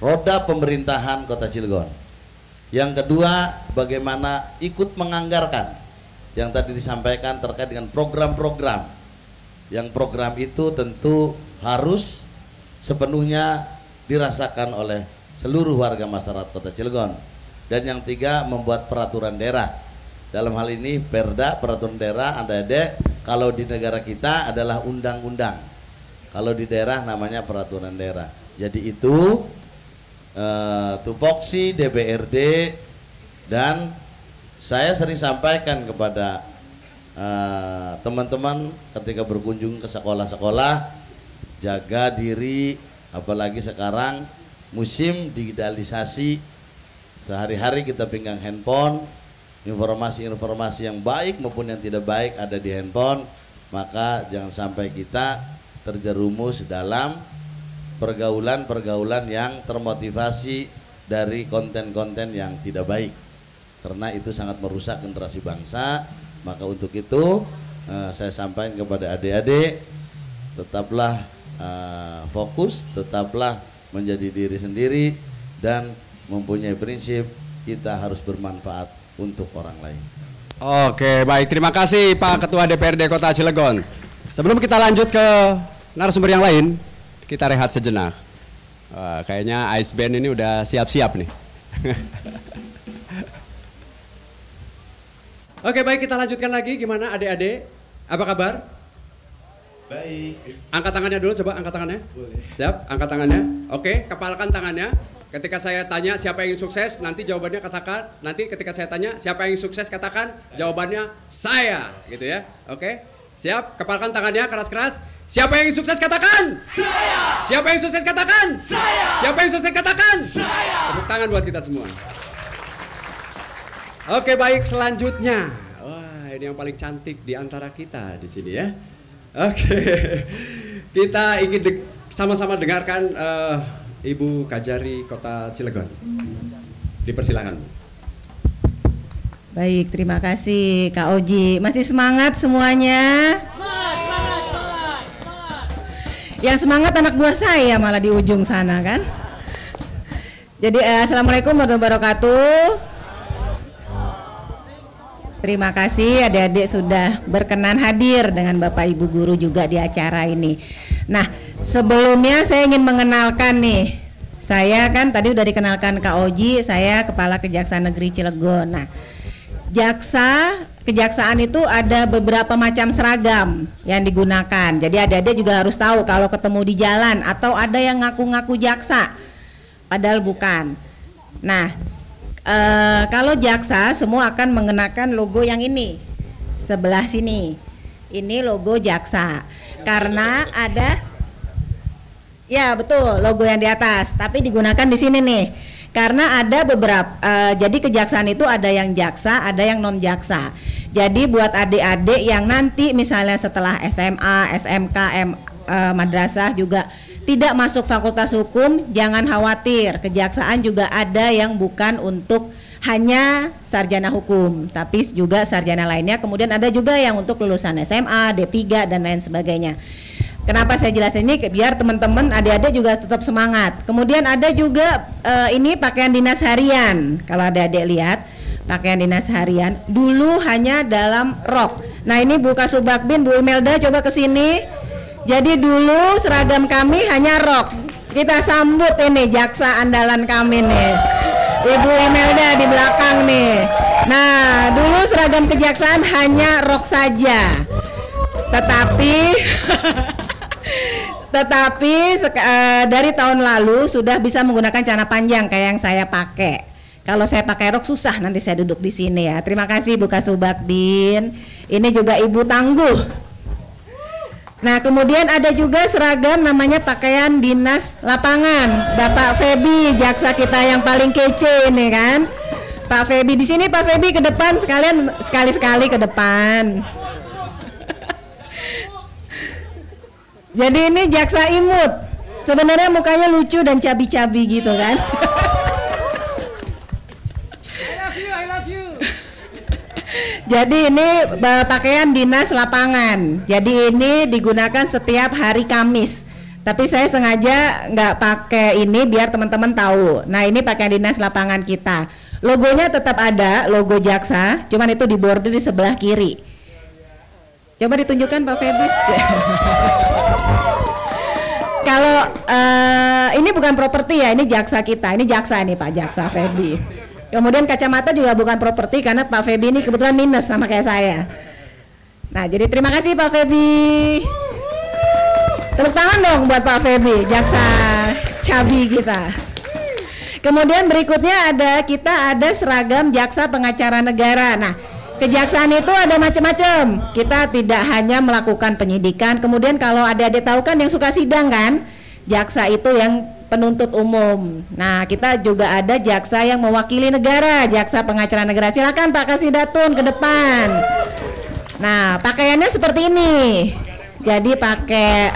roda pemerintahan Kota Cilegon. Yang kedua, bagaimana ikut menganggarkan yang tadi disampaikan terkait dengan program-program. Yang program itu tentu harus sepenuhnya dirasakan oleh seluruh warga masyarakat Kota Cilegon. Dan yang 3, membuat peraturan daerah. Dalam hal ini perda, peraturan daerah, adik-adik, kalau di negara kita adalah undang-undang. Kalau di daerah namanya peraturan daerah. Jadi itu tupoksi DPRD, dan saya sering sampaikan kepada teman-teman ketika berkunjung ke sekolah-sekolah, jaga diri, apalagi sekarang musim digitalisasi, sehari-hari kita pegang handphone, informasi-informasi yang baik maupun yang tidak baik ada di handphone, maka jangan sampai kita terjerumus dalam pergaulan-pergaulan yang termotivasi dari konten-konten yang tidak baik, karena itu sangat merusak generasi bangsa. Maka untuk itu saya sampaikan kepada adik-adik, tetaplah fokus, tetaplah menjadi diri sendiri, dan mempunyai prinsip kita harus bermanfaat untuk orang lain. Oke, baik, terima kasih Pak Ketua DPRD Kota Cilegon. Sebelum kita lanjut ke narasumber yang lain, kita rehat sejenak. Kayaknya Ice Band ini udah siap-siap nih. Oke, baik, kita lanjutkan lagi. Gimana adik-adik? Apa kabar? Baik. Angkat tangannya dulu, coba angkat tangannya. Boleh. Siap, angkat tangannya. Oke, kepalkan tangannya. Ketika saya tanya siapa yang sukses, nanti jawabannya katakan. Nanti ketika saya tanya siapa yang sukses, katakan jawabannya saya, gitu ya. Oke, siap. Kepalkan tangannya keras-keras. Siapa yang sukses, katakan saya. Siapa yang sukses, katakan saya. Siapa yang sukses, katakan saya. Tepuk tangan buat kita semua. Oke, baik, selanjutnya. Wah, ini yang paling cantik di antara kita di sini ya. Oke, kita ingin sama-sama dengarkan Ibu Kajari Kota Cilegon. Dipersilakan. Baik, terima kasih Kak Oji. Masih semangat semuanya? Semangat. Yang semangat anak buah saya malah di ujung sana kan. Jadi assalamualaikum warahmatullahi wabarakatuh. Terima kasih adik-adik sudah berkenan hadir dengan Bapak Ibu Guru juga di acara ini. Nah, sebelumnya saya ingin mengenalkan nih. Saya kan tadi udah dikenalkan Kak Oji, saya Kepala Kejaksaan Negeri Cilegon. Nah, kejaksaan itu ada beberapa macam seragam yang digunakan. Jadi adik-adik juga harus tahu kalau ketemu di jalan atau ada yang ngaku-ngaku jaksa padahal bukan. Nah, kalau jaksa semua akan mengenakan logo yang ini sebelah sini. Ini logo jaksa karena ada, ya betul, logo yang di atas, tapi digunakan di sini nih karena ada beberapa. Jadi kejaksaan itu ada yang jaksa, ada yang non jaksa. Jadi buat adik-adik yang nanti misalnya setelah SMA, SMK, madrasah juga tidak masuk fakultas hukum, jangan khawatir. Kejaksaan juga ada yang bukan untuk hanya sarjana hukum, tapi juga sarjana lainnya. Kemudian ada juga yang untuk lulusan SMA, D3 dan lain sebagainya. Kenapa saya jelasin ini? Biar teman-teman adik-adik juga tetap semangat. Kemudian ada juga ini pakaian dinas harian. Kalau adik-adik lihat pakaian dinas harian dulu hanya dalam rok. Nah ini Bu Kasubakbin, Bu Imelda coba ke sini. Jadi dulu seragam kami hanya rok. Kita sambut ini jaksa andalan kami nih, Ibu Imelda di belakang nih. Nah, dulu seragam kejaksaan hanya rok saja. Tetapi dari tahun lalu sudah bisa menggunakan celana panjang kayak yang saya pakai. Kalau saya pakai rok susah nanti saya duduk di sini ya. Terima kasih Bu Kasubagdin. Ini juga Ibu Tangguh. Nah, kemudian ada juga seragam namanya pakaian dinas lapangan. Bapak Febi, jaksa kita yang paling kece ini kan. Pak Febi di sini, Pak Febi ke depan sekalian, sekali-sekali ke depan. Jadi ini jaksa imut. Sebenarnya mukanya lucu dan cabi-cabi gitu kan. Jadi ini pakaian dinas lapangan. Jadi ini digunakan setiap hari Kamis. Tapi saya sengaja nggak pakai ini biar teman-teman tahu. Nah, ini pakaian dinas lapangan kita. Logonya tetap ada, logo jaksa. Cuman itu di bordir di sebelah kiri. Coba ditunjukkan Pak Febri. Kalau ini bukan properti ya, ini jaksa kita. Ini jaksa nih Pak, jaksa Febri. Kemudian kacamata juga bukan properti karena Pak Febi ini kebetulan minus sama kayak saya. Nah, jadi terima kasih Pak Febi. Tepuk tangan dong buat Pak Febi, jaksa cabi kita. Kemudian berikutnya kita ada seragam jaksa pengacara negara. Nah, kejaksaan itu ada macam-macam. Kita tidak hanya melakukan penyidikan. Kemudian kalau adik-adik tahu kan yang suka sidang kan, jaksa itu yang penuntut umum. Nah, kita juga ada jaksa yang mewakili negara, jaksa pengacara negara. Silakan Pak Kasidatun ke depan. Nah, pakaiannya seperti ini. Jadi pakai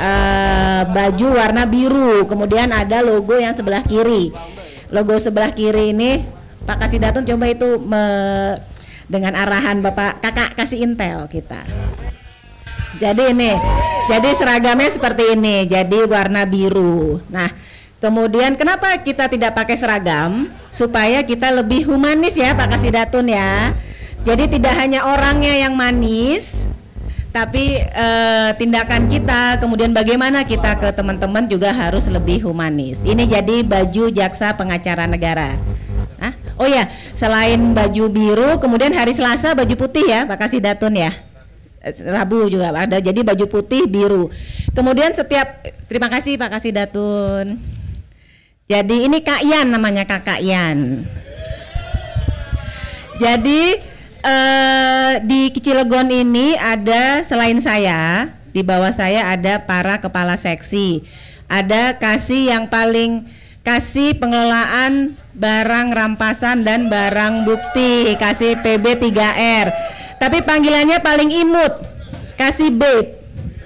baju warna biru. Kemudian ada logo yang sebelah kiri. Logo sebelah kiri ini Pak Kasidatun coba itu dengan arahan Bapak Kakak kasih intel kita. Jadi ini, jadi seragamnya seperti ini. Jadi warna biru. Nah, kemudian kenapa kita tidak pakai seragam? Supaya kita lebih humanis ya Pak Kasidatun ya. Jadi tidak hanya orangnya yang manis, tapi tindakan kita, kemudian bagaimana kita ke teman-teman juga harus lebih humanis. Ini jadi baju jaksa pengacara negara. Hah? Oh ya, selain baju biru, kemudian hari Selasa baju putih ya Pak Kasidatun ya. Rabu juga ada, jadi baju putih biru. Kemudian terima kasih Pak Kasidatun. Jadi ini Kak Yan namanya, Kakak Yan. Jadi di Cilegon ini ada selain saya, di bawah saya ada para kepala seksi. Ada kasih yang paling kasih pengelolaan barang rampasan dan barang bukti, kasih PB3R. Tapi panggilannya paling imut, kasih Beb.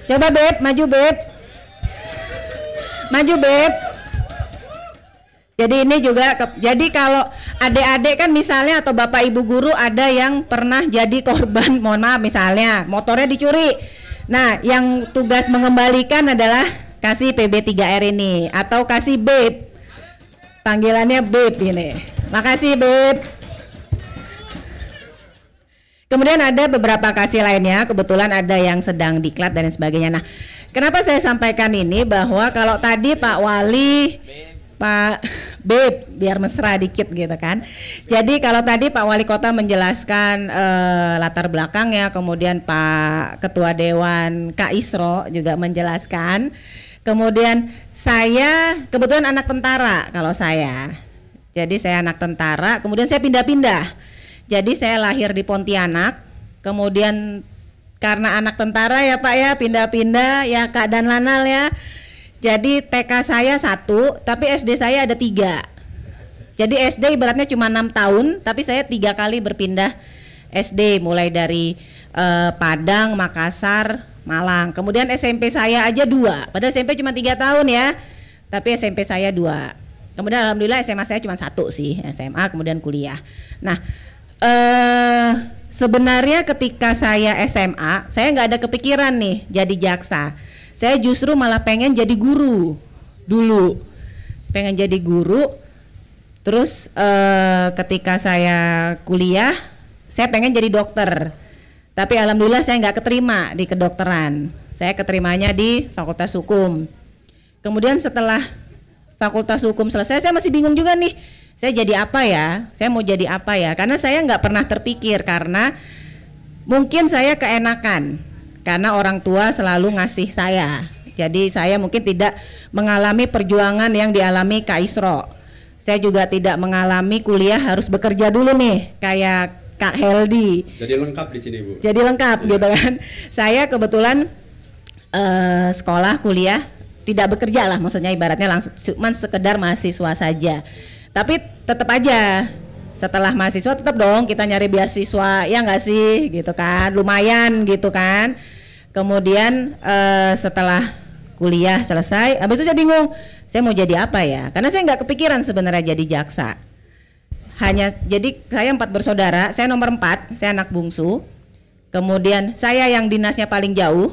Coba Beb, maju Beb. Maju Beb. Jadi ini juga, jadi kalau adik-adik kan misalnya atau bapak ibu guru ada yang pernah jadi korban, mohon maaf misalnya motornya dicuri. Nah, yang tugas mengembalikan adalah kasih PB3R ini atau kasih Beb. Panggilannya Beb ini. Makasih Beb. Kemudian ada beberapa kasih lainnya, kebetulan ada yang sedang diklat dan sebagainya. Nah, kenapa saya sampaikan ini bahwa kalau tadi Pak Wali Pak Beb, biar mesra dikit gitu kan. Jadi kalau tadi Pak Wali Kota menjelaskan latar belakangnya, kemudian Pak Ketua Dewan Kak Isro juga menjelaskan. Kemudian saya kebetulan anak tentara kalau saya. Jadi saya anak tentara, kemudian saya pindah-pindah. Jadi saya lahir di Pontianak, kemudian karena anak tentara ya Pak ya, pindah-pindah ya Kak dan Lanal ya. Jadi TK saya 1, tapi SD saya ada 3. Jadi SD ibaratnya cuma 6 tahun, tapi saya 3 kali berpindah SD, mulai dari Padang, Makassar, Malang. Kemudian SMP saya aja 2, padahal SMP cuma 3 tahun ya, tapi SMP saya 2. Kemudian alhamdulillah SMA saya cuma 1 sih, SMA kemudian kuliah. Nah, sebenarnya ketika saya SMA, saya nggak ada kepikiran nih jadi jaksa. Saya justru malah pengen jadi guru dulu, pengen jadi guru. Terus ketika saya kuliah, saya pengen jadi dokter. Tapi alhamdulillah saya nggak keterima di kedokteran. Saya keterimanya di Fakultas Hukum. Kemudian setelah Fakultas Hukum selesai, saya masih bingung juga nih. saya jadi apa ya? Saya mau jadi apa ya? Karena saya nggak pernah terpikir, karena mungkin saya keenakan karena orang tua selalu ngasih saya. Jadi saya mungkin tidak mengalami perjuangan yang dialami Kak Isro. Saya juga tidak mengalami kuliah harus bekerja dulu nih kayak Kak Heldi. Jadi lengkap di sini, Bu. Jadi lengkap gitu kan. Saya kebetulan sekolah kuliah tidak bekerja lah, maksudnya ibaratnya langsung cuman sekedar mahasiswa saja. Tapi tetap aja setelah mahasiswa tetap dong kita nyari beasiswa, ya nggak sih gitu kan, lumayan gitu kan. Kemudian setelah kuliah selesai, habis itu saya bingung, saya mau jadi apa ya? Karena saya nggak kepikiran sebenarnya jadi jaksa. Jadi saya 4 bersaudara, saya nomor 4, saya anak bungsu. Kemudian saya yang dinasnya paling jauh.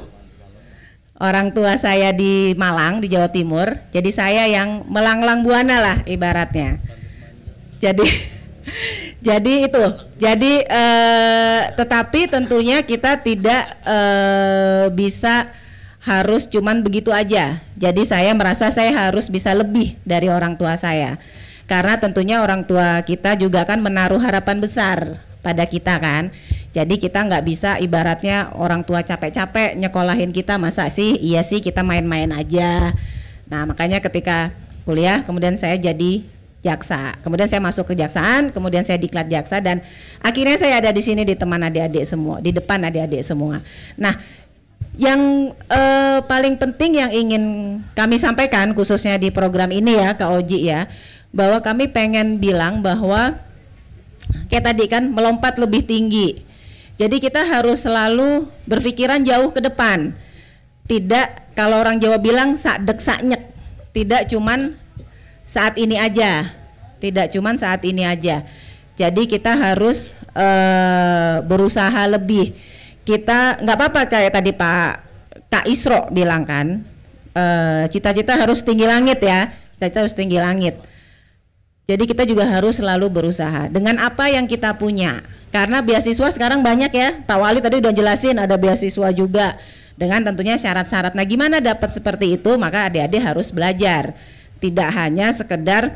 Orang tua saya di Malang, di Jawa Timur. Jadi saya yang melanglang buana lah ibaratnya. Jadi itu. Jadi tetapi tentunya kita tidak bisa harus cuman begitu aja. Jadi saya merasa saya harus bisa lebih dari orang tua saya. Karena tentunya orang tua kita juga kan menaruh harapan besar pada kita kan. Jadi kita nggak bisa ibaratnya orang tua capek-capek nyekolahin kita, masa sih iya sih kita main-main aja. Nah makanya ketika kuliah kemudian saya jadi jaksa, kemudian saya masuk kejaksaan, kemudian saya diklat jaksa, dan akhirnya saya ada di sini di teman adik-adik semua, di depan adik-adik semua. Nah yang paling penting yang ingin kami sampaikan khususnya di program ini ya Kak Oji ya, bahwa kami pengen bilang bahwa kayak tadi kan melompat lebih tinggi. Jadi kita harus selalu berpikiran jauh ke depan. Tidak, kalau orang Jawa bilang sadek saknyek, tidak cuman saat ini aja. Tidak cuman saat ini aja. Jadi kita harus berusaha lebih. Kita nggak apa-apa kayak tadi Kak Isro bilang kan, cita-cita harus tinggi langit ya. Cita-cita harus tinggi langit. Jadi kita juga harus selalu berusaha dengan apa yang kita punya. Karena beasiswa sekarang banyak ya, Pak Wali tadi udah jelasin ada beasiswa juga dengan tentunya syarat-syarat. Nah gimana dapat seperti itu? Maka adik-adik harus belajar. Tidak hanya sekedar,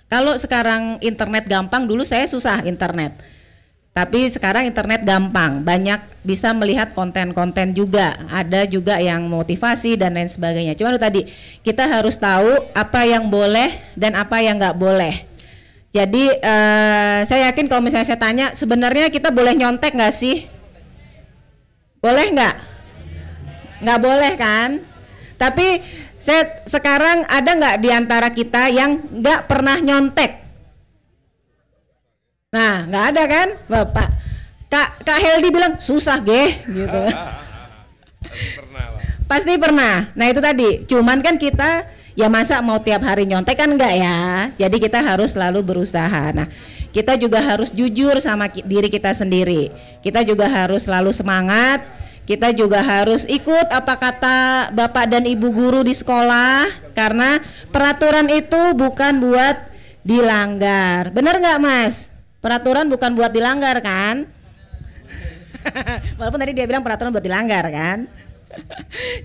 kalau sekarang internet gampang, dulu saya susah internet. Tapi sekarang internet gampang, banyak bisa melihat konten-konten juga. Ada juga yang motivasi dan lain sebagainya. Cuma tadi kita harus tahu apa yang boleh dan apa yang nggak boleh. Jadi saya yakin kalau misalnya saya tanya, sebenarnya kita boleh nyontek nggak sih? Boleh nggak? Nggak boleh kan? Tapi sekarang ada nggak di antara kita yang nggak pernah nyontek? Nah, nggak ada kan, Bapak? Kak Heldi bilang susah gitu. Pasti pernah. Nah itu tadi. Cuman kan kita ya masa mau tiap hari nyontek kan enggak ya. Jadi kita harus selalu berusaha. Nah kita juga harus jujur sama diri kita sendiri. Kita juga harus selalu semangat. Kita juga harus ikut apa kata Bapak dan Ibu guru di sekolah. Karena peraturan itu bukan buat dilanggar. Benar nggak Mas? Peraturan bukan buat dilanggar kan? Walaupun tadi dia bilang peraturan buat dilanggar kan?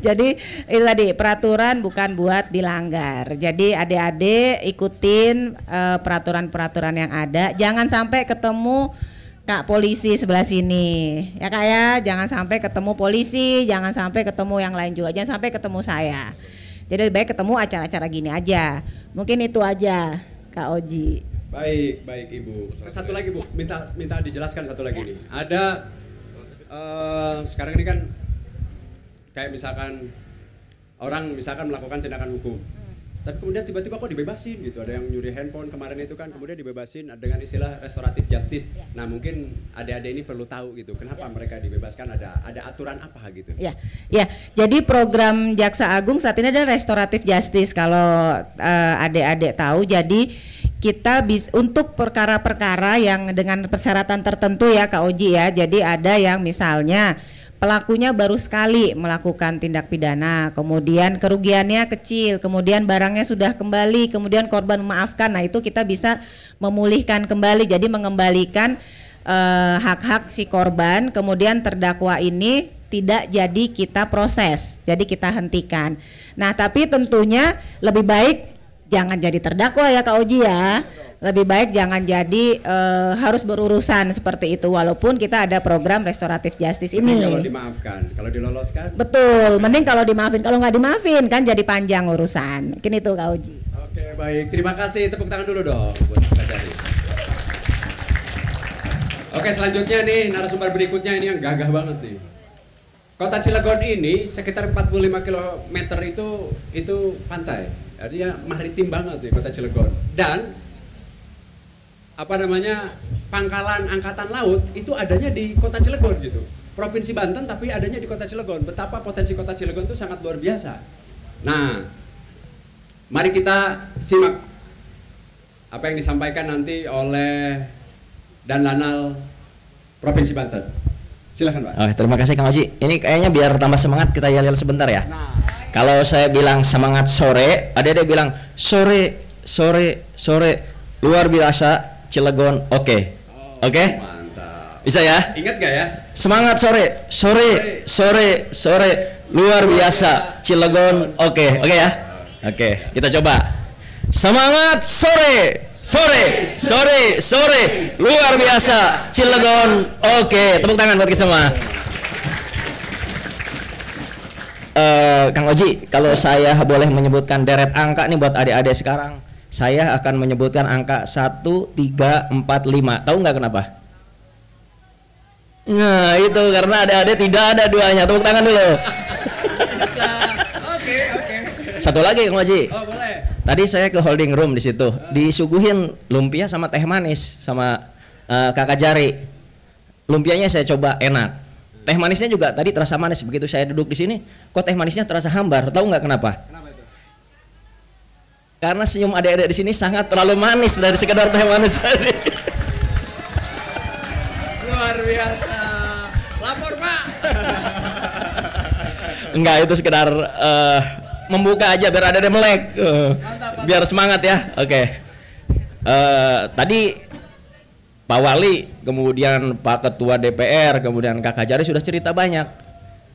Jadi itu tadi, peraturan bukan buat dilanggar. Jadi adik-adik ikutin peraturan-peraturan yang ada. Jangan sampai ketemu Kak polisi sebelah sini ya Kak ya. Jangan sampai ketemu polisi, jangan sampai ketemu yang lain juga, jangan sampai ketemu saya. Jadi lebih baik ketemu acara-acara gini aja. Mungkin itu aja Kak Oji. Baik Ibu. Satu lagi Bu, minta dijelaskan satu lagi nih. Ada sekarang ini kan kayak misalkan orang melakukan tindakan hukum, tapi kemudian tiba-tiba kok dibebasin gitu. Ada yang nyuri handphone kemarin itu kan, kemudian dibebasin dengan istilah restoratif justice. Nah mungkin adik-adik ini perlu tahu gitu, kenapa mereka dibebaskan, ada aturan apa gitu? Ya. Jadi program Jaksa Agung saat ini adalah restoratif justice. Kalau adik-adik tahu, jadi kita untuk perkara-perkara yang dengan persyaratan tertentu ya Kak Oji ya. Jadi ada yang misalnya pelakunya baru sekali melakukan tindak pidana, kemudian kerugiannya kecil, kemudian barangnya sudah kembali, kemudian korban memaafkan. Nah itu kita bisa memulihkan kembali, jadi mengembalikan hak-hak si korban. Kemudian terdakwa ini tidak jadi kita proses, jadi kita hentikan. Nah tapi tentunya lebih baik jangan jadi terdakwa ya Kak Oji ya. Lebih baik jangan jadi harus berurusan seperti itu, walaupun kita ada program restoratif justice ini. Kalau dimaafkan, kalau diloloskan. Betul, mending kalau dimaafin. Kalau nggak dimaafin kan jadi panjang urusan. Mungkin itu Kak Oji. Oke, baik. Terima kasih. Tepuk tangan dulu dong buat Kak Jari. Oke, selanjutnya nih narasumber berikutnya ini yang gagah banget nih. Kota Cilegon ini sekitar 45 km itu pantai. Artinya maritim banget nih Kota Cilegon. Dan apa namanya, pangkalan angkatan laut itu adanya di Kota Cilegon gitu. Provinsi Banten tapi adanya di Kota Cilegon. Betapa potensi Kota Cilegon itu sangat luar biasa. Nah, mari kita simak apa yang disampaikan nanti oleh Dan Lanal Provinsi Banten. Silakan Pak. Oh, terima kasih Kang Oji. Ini kayaknya biar tambah semangat kita yel-yel sebentar ya. Nah. Kalau saya bilang semangat sore, ada bilang sore luar biasa Cilegon, oke. Oke? Mantap. Bisa ya? Ingat gak ya? Semangat sore luar biasa Cilegon, oke ya? Oke, kita coba. Semangat sore luar biasa Cilegon, oke. Tepuk tangan buat kita semua. Kang Oji, kalau saya boleh menyebutkan deret angka nih buat adik-adik sekarang, saya akan menyebutkan angka 1, 3, 4, 5. Tahu nggak kenapa? Nah itu karena adik-adik tidak ada duanya. Tepuk tangan dulu. Oke. Satu lagi Kang Oji. Oh boleh. Tadi saya ke holding room di situ, disuguhin lumpia sama teh manis sama Kakak Jari. Lumpianya saya coba enak. Teh manisnya juga tadi terasa manis. Begitu saya duduk di sini, kok teh manisnya terasa hambar. Tahu nggak kenapa? Karena senyum adik-adik di sini sangat terlalu manis dari sekedar teh manis tadi. Luar biasa. Lapor Pak. Enggak, itu sekedar membuka aja biar ada melek. Biar semangat ya. Oke. Tadi Pak Wali, kemudian Pak Ketua DPR, kemudian Kakak Jari sudah cerita banyak.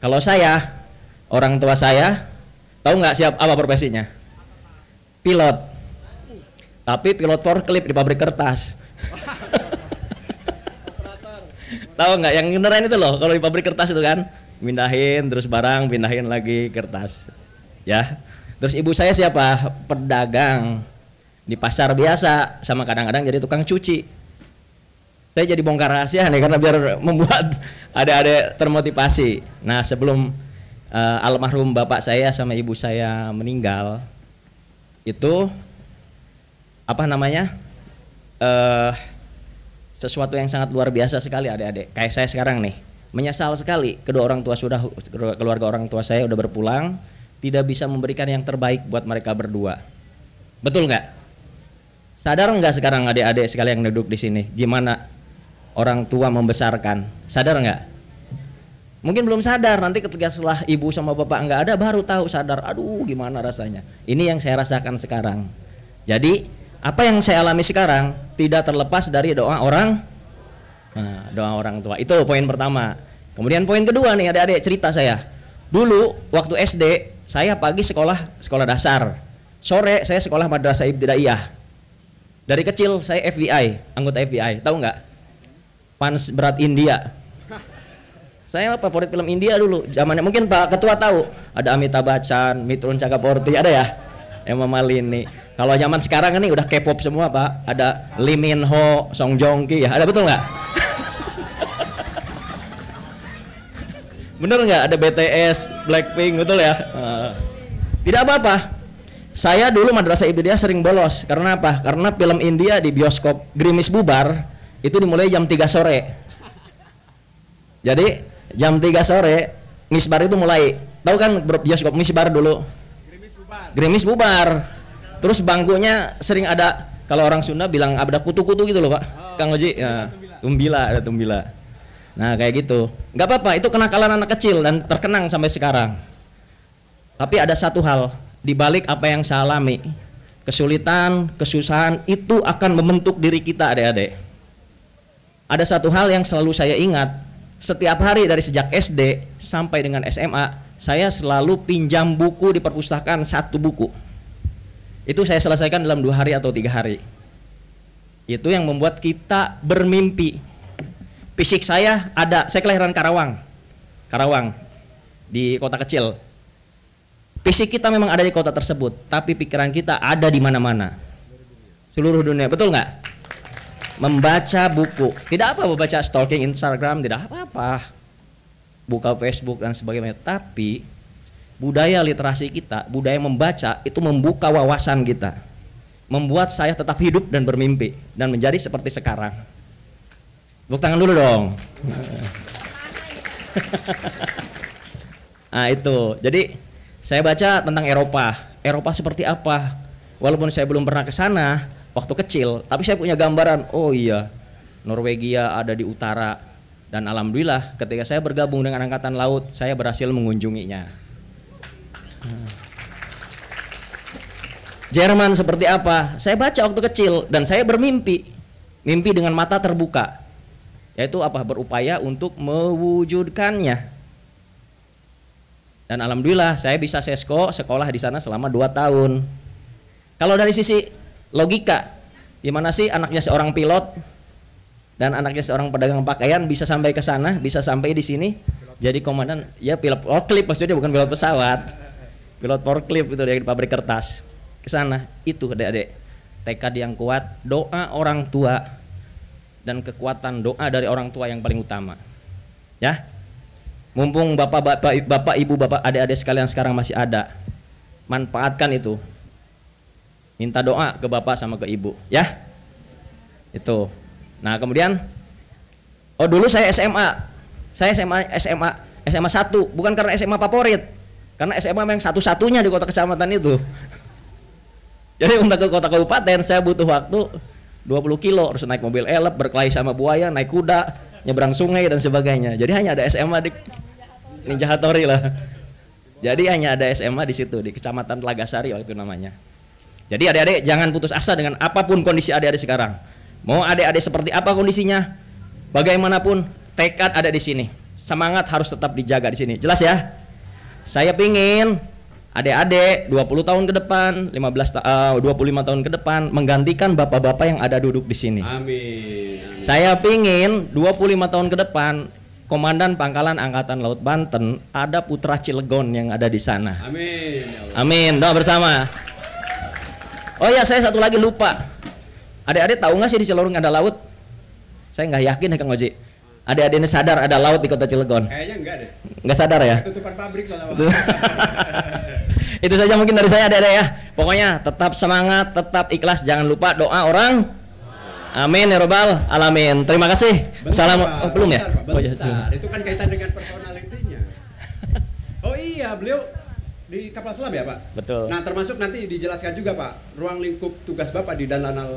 Kalau saya, orang tua saya, tahu nggak apa profesinya? Pilot. Tapi pilot forklift di pabrik kertas. Tahu nggak yang beneran itu loh, kalau di pabrik kertas itu kan, pindahin terus barang, pindahin lagi kertas. Ya. Terus ibu saya siapa? Pedagang di pasar biasa, sama kadang-kadang jadi tukang cuci. Saya jadi bongkar rahasia nih karena biar membuat adik-adik termotivasi. Nah, sebelum almarhum bapak saya sama ibu saya meninggal, itu apa namanya, sesuatu yang sangat luar biasa sekali adik-adik. Kayak saya sekarang nih, menyesal sekali keluarga orang tua saya udah berpulang, tidak bisa memberikan yang terbaik buat mereka berdua. Betul nggak? Sadar nggak sekarang adik-adik sekalian yang duduk di sini, gimana orang tua membesarkan? Sadar nggak? Mungkin belum sadar, nanti ketika setelah ibu sama bapak nggak ada baru tahu sadar, aduh gimana rasanya. Ini yang saya rasakan sekarang. Jadi apa yang saya alami sekarang tidak terlepas dari doa orang tua. Itu poin pertama. Kemudian poin kedua nih adik-adik, cerita saya. Dulu waktu SD saya pagi sekolah dasar, sore saya sekolah madrasah ibtidaiyah. Dari kecil saya FBI, anggota FBI, tahu nggak? Fans berat India. Saya favorit film India dulu, zamannya mungkin Pak Ketua tahu, ada Amitabh Bachchan, Mithun Chakraborty, ada ya? Emma Malini. Kalau zaman sekarang ini udah K-pop semua Pak, ada Lee Min Ho, Song Joong Ki, ya ada, betul nggak? Bener nggak? Ada BTS, Blackpink, betul ya? Tidak apa-apa. Saya dulu madrasah ibtidaiyah sering bolos, karena apa? Karena film India di bioskop Gerimis bubar itu dimulai jam 3 sore. Jadi jam 3 sore misbar itu mulai. Tahu kan bioskop misbar dulu? Gerimis bubar. Terus bangkunya sering ada, kalau orang Sunda bilang ada kutu-kutu gitu loh Pak. Kang Oji, ya, tumbila, ada tumbila. Nah kayak gitu. Nggak apa-apa, itu kenakalan anak kecil dan terkenang sampai sekarang. Tapi ada satu hal, di balik apa yang saya alami, kesulitan, kesusahan itu akan membentuk diri kita adik-adik. Ada satu hal yang selalu saya ingat, setiap hari dari sejak SD sampai dengan SMA, saya selalu pinjam buku di perpustakaan, satu buku. Itu saya selesaikan dalam 2 hari atau 3 hari. Itu yang membuat kita bermimpi. Fisik saya ada, saya kelahiran Karawang di kota kecil. Fisik kita memang ada di kota tersebut, tapi pikiran kita ada di mana-mana, seluruh dunia, betul nggak? Membaca buku, tidak apa membaca stalking Instagram, tidak apa-apa, buka Facebook dan sebagainya. Tapi budaya literasi kita, budaya membaca itu membuka wawasan kita, membuat saya tetap hidup dan bermimpi dan menjadi seperti sekarang. Tepuk tangan dulu dong. Nah itu, jadi saya baca tentang Eropa seperti apa. Walaupun saya belum pernah ke sana waktu kecil, tapi saya punya gambaran. Oh iya, Norwegia ada di utara, dan alhamdulillah ketika saya bergabung dengan Angkatan Laut, saya berhasil mengunjunginya. Jerman seperti apa? Saya baca waktu kecil dan saya bermimpi, mimpi dengan mata terbuka. Yaitu apa? Berupaya untuk mewujudkannya. Dan alhamdulillah saya bisa sekolah di sana selama 2 tahun. Kalau dari sisi logika, gimana sih anaknya seorang pilot dan anaknya seorang pedagang pakaian bisa sampai ke sana, bisa sampai di sini jadi komandan? Ya pilot forklift maksudnya, bukan pilot pesawat. Pilot forklift itu dari pabrik kertas. Ke sana itu adik-adik. Tekad yang kuat, doa orang tua, dan kekuatan doa dari orang tua yang paling utama. Ya. Mumpung bapak ibu, bapak adik-adik sekalian sekarang masih ada, manfaatkan itu. Minta doa ke bapak sama ke ibu, ya. Itu. Nah, kemudian dulu saya SMA. Saya SMA 1, bukan karena SMA favorit. Karena SMA memang satu-satunya di kota kecamatan itu. Jadi untuk ke kota kabupaten saya butuh waktu 20 kilo, harus naik mobil elep, berkelahi sama buaya, naik kuda, nyebrang sungai dan sebagainya. Jadi hanya ada SMA di Ninja Hattori lah. Jadi hanya ada SMA di situ, di Kecamatan Telagasari waktu itu namanya. Jadi adik-adik jangan putus asa dengan apapun kondisi adik-adik sekarang. Mau adik-adik seperti apa kondisinya, bagaimanapun tekad ada di sini. Semangat harus tetap dijaga di sini. Jelas ya? Saya pingin adik-adik 20 tahun ke depan, 25 tahun ke depan menggantikan bapak-bapak yang ada duduk di sini. Amin. Saya pingin 25 tahun ke depan Komandan Pangkalan Angkatan Laut Banten ada putra Cilegon yang ada di sana. Amin. Ya Allah. Amin. Doa bersama. Oh ya, saya satu lagi lupa. Adik-adik tahu nggak sih di Cilorung ada laut? Saya nggak yakin ya Kang Oji. Adik-adik ini sadar ada laut di kota Cilegon? Kayaknya enggak deh. Nggak sadar ya? Tutupan pabrik soalnya. Itu saja mungkin dari saya adik-adik ya. Pokoknya tetap semangat, tetap ikhlas, jangan lupa doa orang. Amin ya robbal alamin. Terima kasih. Assalamualaikum. Belum ya? Bentar. Itu kan kaitan dengan personalitinya. Oh iya, beliau di kapal selam ya Pak? Betul. Nah termasuk nanti dijelaskan juga Pak, ruang lingkup tugas Bapak di Danlanal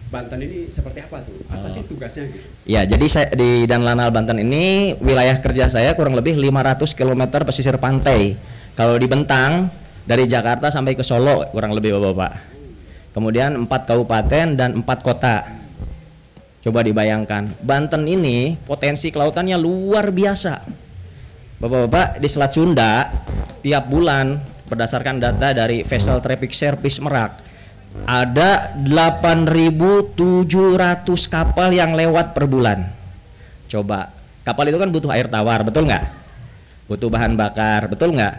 Banten ini seperti apa tuh? Apa sih tugasnya gitu? Ya, jadi saya di Danlanal Banten ini wilayah kerja saya kurang lebih 500 km pesisir pantai. Kalau di Bentang dari Jakarta sampai ke Solo kurang lebih Bapak. Kemudian 4 kabupaten dan 4 kota. Coba dibayangkan, Banten ini potensi kelautannya luar biasa. Bapak-bapak, di Selat Sunda tiap bulan berdasarkan data dari Vessel Traffic Service Merak ada 8.700 kapal yang lewat per bulan. Coba, kapal itu kan butuh air tawar, betul nggak? Butuh bahan bakar, betul nggak?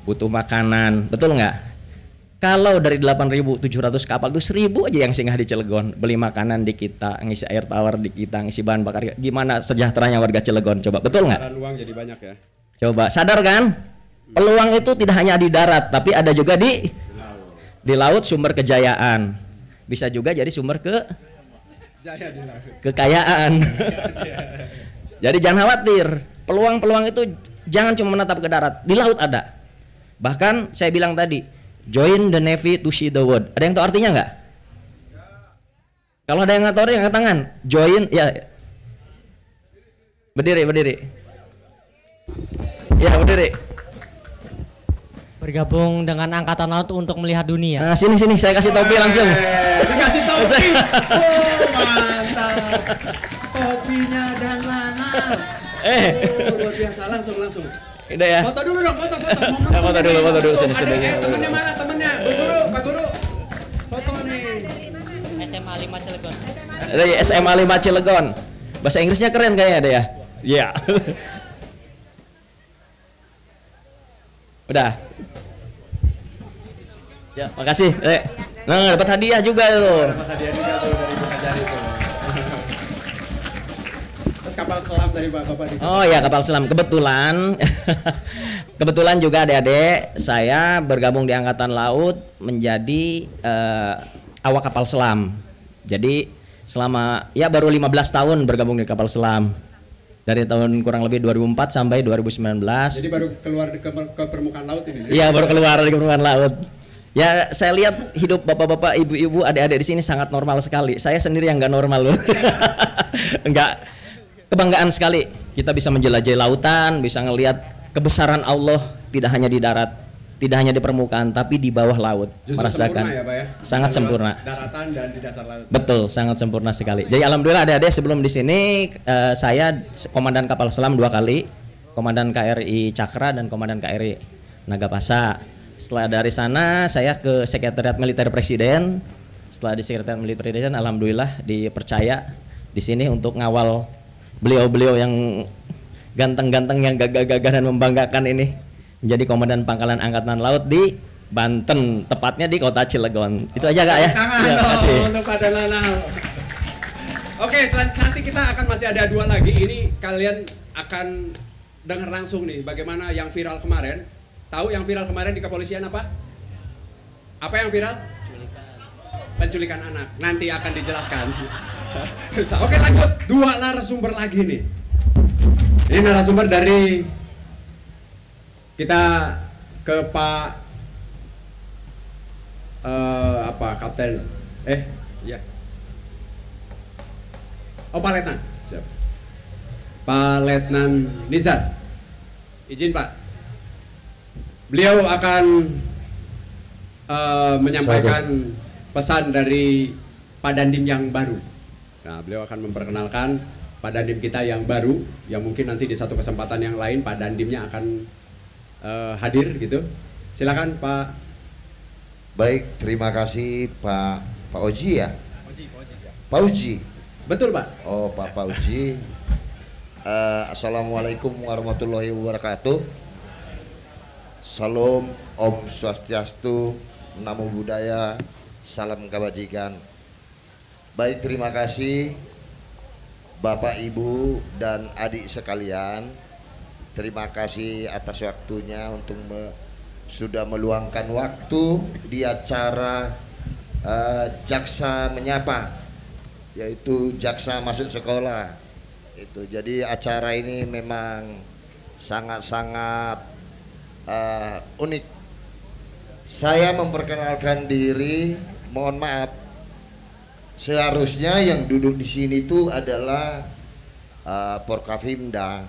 Butuh makanan, betul nggak? Kalau dari 8.700 kapal itu 1.000 aja yang singgah di Cilegon, beli makanan di kita, ngisi air tawar di kita, ngisi bahan bakar, gimana sejahteranya warga Cilegon? Coba, betul nggak? Uang jadi banyak ya. Coba, sadar kan? Peluang itu tidak hanya di darat, tapi ada juga di laut, sumber kejayaan. Bisa juga jadi sumber kekayaan. Jadi jangan khawatir, peluang-peluang itu jangan cuma menatap ke darat, di laut ada. Bahkan saya bilang tadi, join the Navy to see the world. Ada yang tahu artinya nggak? Kalau ada yang nggak tahu, angkat tangan. Join, ya. Berdiri. Ya, berdiri. Bergabung dengan Angkatan Laut untuk melihat dunia. Nah, sini saya kasih topi langsung. Dikasih topi. Oh, mantap. Topinya dan lanal. Luar biasa, langsung. Udah ya. Foto dulu dong, foto. Foto dulu sini. Temennya mana temennya? Bu Guru, Pak Guru. Foto nih. SMA 5 Cilegon. Ada SMA 5 Cilegon. Bahasa Inggrisnya keren kayaknya ada ya. Iya. Udah. Ya, makasih. Nah, dapat hadiah juga tuh. Dapat hadiah juga tuh dari Bu Kajari tuh. Terus kapal selam dari Bapak itu. Oh ya, kapal selam. Kebetulan juga adik-adik saya bergabung di Angkatan Laut menjadi awak kapal selam. Jadi selama ya baru 15 tahun bergabung di kapal selam. Dari tahun kurang lebih 2004 sampai 2019. Jadi baru keluar ke permukaan laut ini. Iya, baru keluar dari permukaan laut. Ya, saya lihat hidup bapak-bapak, ibu-ibu, adik-adik di sini sangat normal sekali. Saya sendiri yang nggak normal loh. Enggak. Kebanggaan sekali kita bisa menjelajahi lautan, bisa ngelihat kebesaran Allah tidak hanya di darat, tidak hanya di permukaan, tapi di bawah laut. Justru merasakan sempurna ya, Pak ya? sangat sempurna. Daratan dan di dasar laut. Betul, sangat sempurna sekali. Jadi alhamdulillah adik-adik sebelum di sini saya komandan kapal selam 2 kali, komandan KRI Cakra dan komandan KRI Nagapasa. Setelah dari sana saya ke Sekretariat Militer Presiden. Setelah di Sekretariat Militer Presiden alhamdulillah dipercaya di sini untuk ngawal beliau-beliau yang ganteng-ganteng yang gagah-gagah dan membanggakan ini menjadi komandan pangkalan angkatan laut di Banten, tepatnya di kota Cilegon. Itu aja Kak ya. Terima kasih untuk Pak Dananal. Oke, nanti kita akan masih ada 2 lagi. Ini kalian akan dengar langsung nih bagaimana yang viral kemarin. Tahu yang viral kemarin di kepolisian apa? Apa yang viral? Penculikan anak. Nanti akan dijelaskan. Oke, lanjut. 2 narasumber lagi nih. Ini narasumber dari kita ke Pak Kapten. Iya. Oh, Pak Letnan. Siap. Pak Letnan Nizar. Izin Pak. Beliau akan menyampaikan pesan dari Pak Dandim yang baru. Nah, beliau akan memperkenalkan Pak Dandim kita yang baru, yang mungkin nanti di satu kesempatan yang lain Pak Dandimnya akan hadir gitu. Silakan Pak. Baik, terima kasih Pak Oji ya. Pak Oji. Betul Pak. Oh, Pak Oji. Assalamualaikum warahmatullahi wabarakatuh. Salam, Om Swastiastu, Namo Buddhaya, salam kebajikan. Baik, terima kasih Bapak, Ibu, dan adik sekalian. Terima kasih atas waktunya untuk sudah meluangkan waktu di acara Jaksa Menyapa, yaitu Jaksa Masuk Sekolah. Itu jadi acara ini memang sangat-sangat unik. Saya memperkenalkan diri, mohon maaf. Seharusnya yang duduk di sini itu adalah Porkavimda,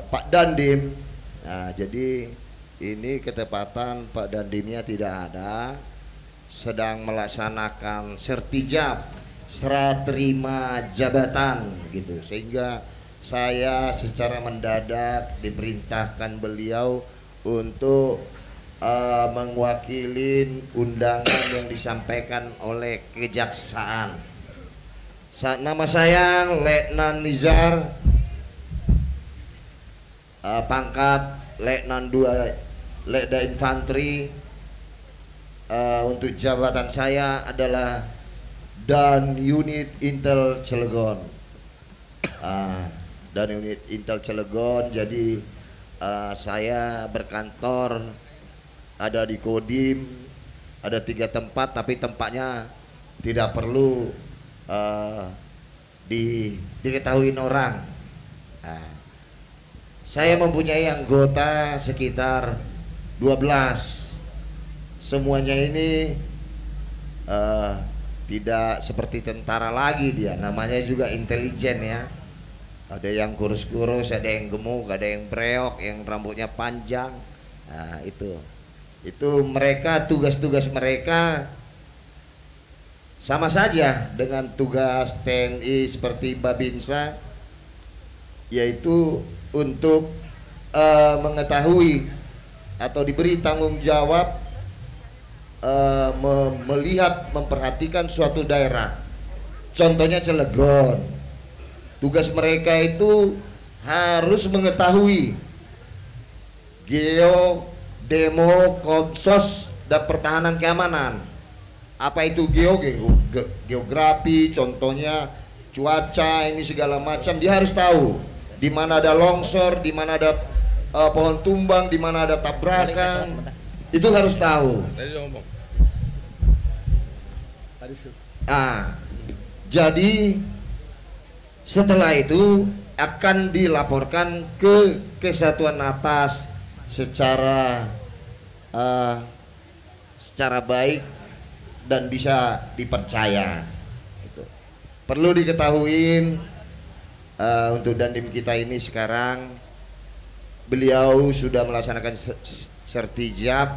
Pak Dandim. Nah, jadi ini ketepatan Pak Dandimnya tidak ada, sedang melaksanakan sertijab, serah terima jabatan gitu, sehingga saya secara mendadak diperintahkan beliau untuk mewakili undangan yang disampaikan oleh kejaksaan. Nama saya Letnan Nizar, pangkat Letnan 2 Letda Infanteri. Untuk jabatan saya adalah Dan Unit Intel Cilegon. Dan unit Intel Cilegon, jadi saya berkantor ada di Kodim, ada 3 tempat, tapi tempatnya tidak perlu diketahui orang. Saya mempunyai anggota sekitar 12. Semuanya ini tidak seperti tentara lagi, dia namanya juga intelijen ya. Ada yang kurus-kurus, ada yang gemuk, ada yang breok, yang rambutnya panjang. Nah, itu mereka, tugas-tugas mereka sama saja dengan tugas TNI seperti Babinsa, yaitu untuk mengetahui atau diberi tanggung jawab melihat, memperhatikan suatu daerah. Contohnya Cilegon. Tugas mereka itu harus mengetahui geo, demo, konsos, dan pertahanan keamanan. Apa itu geografi, contohnya cuaca, ini segala macam dia harus tahu. Di mana ada longsor, di mana ada pohon tumbang, di mana ada tabrakan, itu harus tahu. Jadi setelah itu akan dilaporkan ke kesatuan atas secara baik dan bisa dipercaya. Perlu diketahui untuk Dandim kita ini sekarang beliau sudah melaksanakan sertijab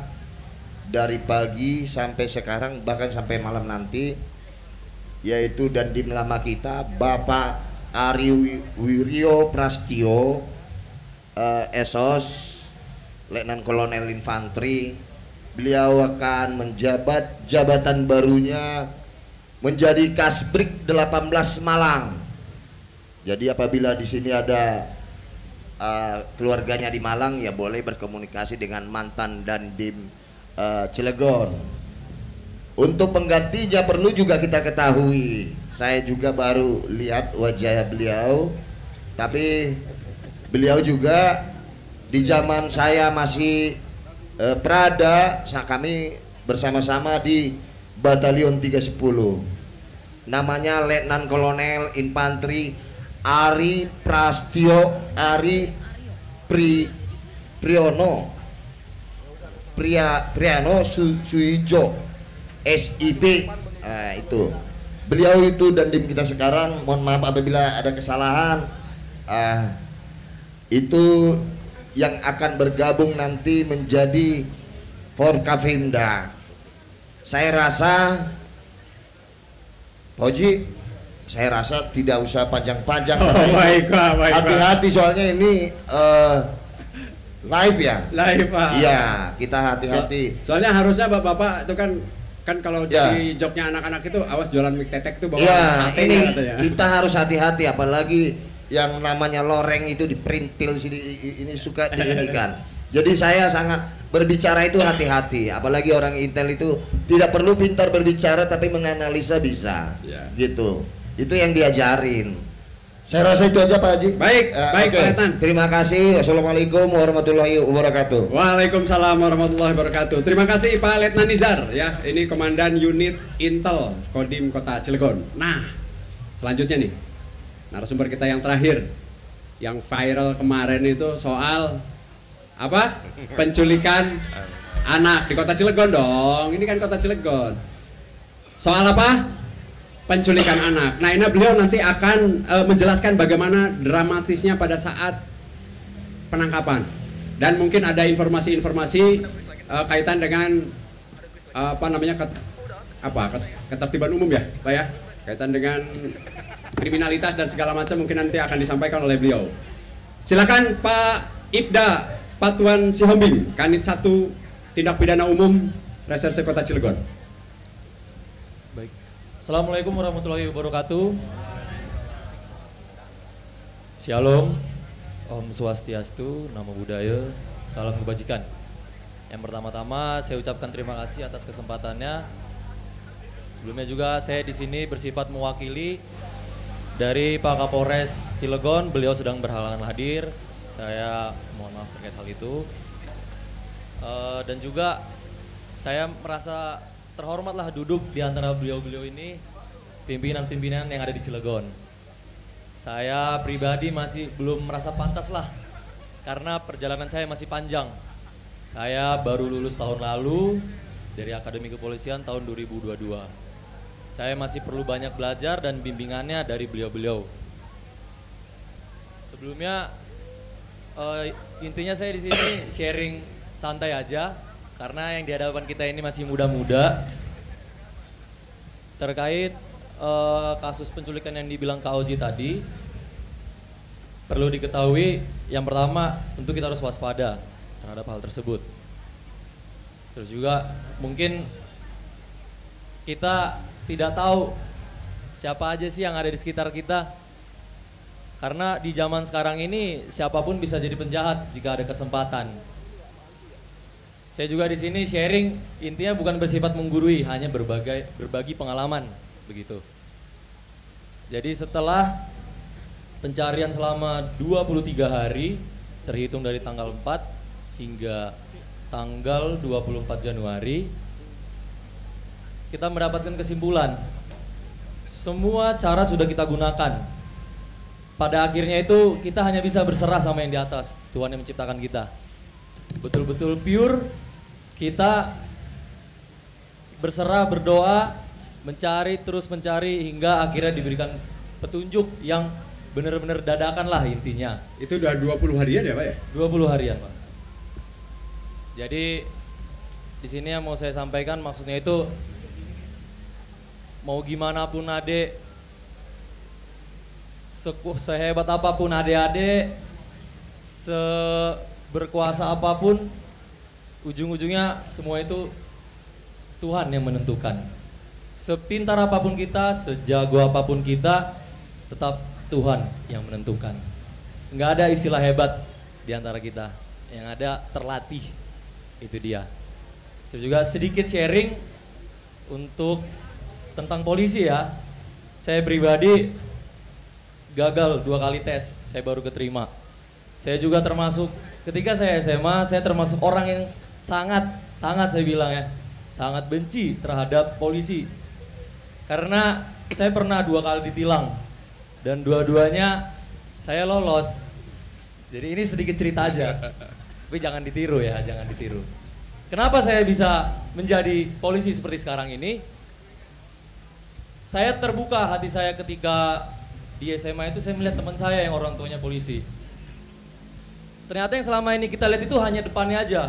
dari pagi sampai sekarang, bahkan sampai malam nanti, yaitu Dandim lama kita Bapak Ari Wiryo Prastio, Esos, Letnan Kolonel Infanteri. Beliau akan menjabat jabatan barunya menjadi Kasbrik 18 Malang. Jadi apabila di sini ada keluarganya di Malang, ya boleh berkomunikasi dengan mantan Dandim Cilegon. Untuk penggantinya perlu juga kita ketahui. Saya juga baru lihat wajah beliau, tapi beliau juga di zaman saya masih Prada, kami bersama-sama di Batalion 310. Namanya Letnan Kolonel Infanteri Ari Priano Suijo SIP. Itu beliau itu Dandim kita sekarang. Mohon maaf apabila ada kesalahan. Itu yang akan bergabung nanti menjadi Forkavimda. Saya rasa Poji, saya rasa tidak usah panjang-panjang. Hati-hati soalnya ini live ya. Live, Pak. Iya, kita hati-hati. Soalnya harusnya bapak-bapak itu kan kalau di joknya anak-anak itu awas jualan mie tetek itu bawa. Iya, ini kita harus hati-hati, apalagi yang namanya loreng itu diperintil sini, ini suka diinikan. Jadi saya sangat berbicara itu hati-hati, apalagi orang intel itu tidak perlu pintar berbicara tapi menganalisa bisa. Gitu. Itu yang diajarin. Saya rasa itu aja Pak Haji. Baik, baik Pak Letnan. Terima kasih. Wassalamualaikum warahmatullahi wabarakatuh. Waalaikumsalam warahmatullahi wabarakatuh. Terima kasih Pak Letnan Nizar ya. Ini Komandan Unit Intel Kodim Kota Cilegon. Nah, selanjutnya nih narasumber kita yang terakhir, yang viral kemarin itu soal apa? Penculikan anak di Kota Cilegon dong. Ini kan Kota Cilegon. Soal apa? Penculikan anak. Nah, ini beliau nanti akan menjelaskan bagaimana dramatisnya pada saat penangkapan. Dan mungkin ada informasi-informasi kaitan dengan apa namanya ketertiban umum ya, Pak ya. Kaitan dengan kriminalitas dan segala macam mungkin nanti akan disampaikan oleh beliau. Silakan Pak Ibda Patuan Sihombing, Kanit 1 Tindak Pidana Umum Reserse Kota Cilegon. Baik. Assalamualaikum warahmatullahi wabarakatuh. Shalom, Om Swastiastu, Namo Buddhaya, Salam Kebajikan. Yang pertama-tama saya ucapkan terima kasih atas kesempatannya. Sebelumnya juga saya di sini bersifat mewakili dari Pak Kapolres Cilegon. Beliau sedang berhalangan hadir. Saya mohon maaf terkait hal itu. Dan juga saya merasa terhormatlah duduk di antara beliau-beliau ini, pimpinan-pimpinan yang ada di Cilegon. Saya pribadi masih belum merasa pantas lah, karena perjalanan saya masih panjang. Saya baru lulus tahun lalu dari Akademi Kepolisian tahun 2022. Saya masih perlu banyak belajar dan bimbingannya dari beliau-beliau. Sebelumnya intinya saya di sini sharing santai aja, karena yang di hadapan kita ini masih muda-muda. Terkait kasus penculikan yang dibilang Kak Oji tadi, perlu diketahui yang pertama tentu kita harus waspada terhadap hal tersebut. Terus juga mungkin kita tidak tahu siapa aja sih yang ada di sekitar kita. Karena di zaman sekarang ini siapapun bisa jadi penjahat jika ada kesempatan. Saya juga di sini sharing, intinya bukan bersifat menggurui, hanya berbagi pengalaman begitu. Jadi setelah pencarian selama 23 hari terhitung dari tanggal 4 hingga tanggal 24 Januari, kita mendapatkan kesimpulan semua cara sudah kita gunakan. Pada akhirnya itu kita hanya bisa berserah sama yang di atas, Tuhan yang menciptakan kita. Betul-betul pure, kita berserah, berdoa, mencari, terus mencari hingga akhirnya diberikan petunjuk yang benar-benar dadakan lah intinya. Itu udah 20 harian ya Pak ya? 20 harian Pak. Jadi di sini yang mau saya sampaikan maksudnya itu mau gimana pun adek, sehebat apapun adik-adik, seberkuasa apapun, ujung-ujungnya semua itu Tuhan yang menentukan. Sepintar apapun kita, sejago apapun kita, tetap Tuhan yang menentukan. Nggak ada istilah hebat di antara kita, yang ada terlatih, itu dia. Saya juga sedikit sharing untuk tentang polisi ya. Saya pribadi gagal 2 kali tes, saya baru keterima. Saya juga termasuk, ketika saya SMA, saya termasuk orang yang sangat saya bilang ya, sangat benci terhadap polisi. Karena saya pernah 2 kali ditilang, dan dua-duanya saya lolos. Jadi ini sedikit cerita aja, tapi jangan ditiru ya, jangan ditiru. Kenapa saya bisa menjadi polisi seperti sekarang ini? Saya terbuka hati saya ketika di SMA itu saya melihat teman saya yang orang tuanya polisi. Ternyata yang selama ini kita lihat itu hanya depannya aja.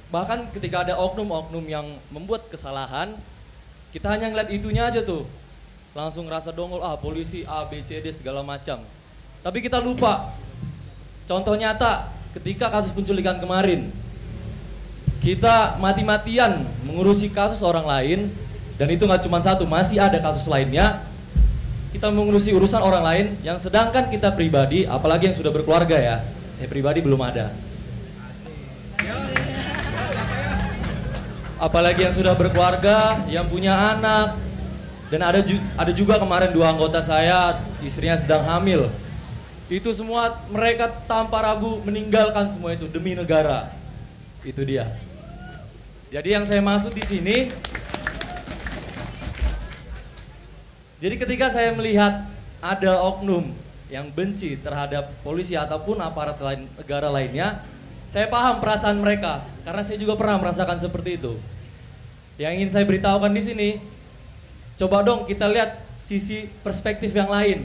Bahkan ketika ada oknum-oknum yang membuat kesalahan, kita hanya ngeliat itunya aja tuh. Langsung rasa dongol, polisi A, B, C, D segala macam. Tapi kita lupa. Contoh nyata ketika kasus penculikan kemarin. Kita mati-matian mengurusi kasus orang lain, dan itu nggak cuma satu, masih ada kasus lainnya. Kita mengurusi urusan orang lain yang sedangkan kita pribadi, apalagi yang sudah berkeluarga ya, saya pribadi belum ada. Apalagi yang sudah berkeluarga, yang punya anak, dan ada juga kemarin 2 anggota saya, istrinya sedang hamil. Itu semua mereka tanpa ragu meninggalkan semua itu demi negara. Itu dia. Jadi yang saya maksud di sini, jadi ketika saya melihat ada oknum yang benci terhadap polisi ataupun aparat negara lainnya, saya paham perasaan mereka karena saya juga pernah merasakan seperti itu. Yang ingin saya beritahukan di sini, coba dong kita lihat sisi perspektif yang lain.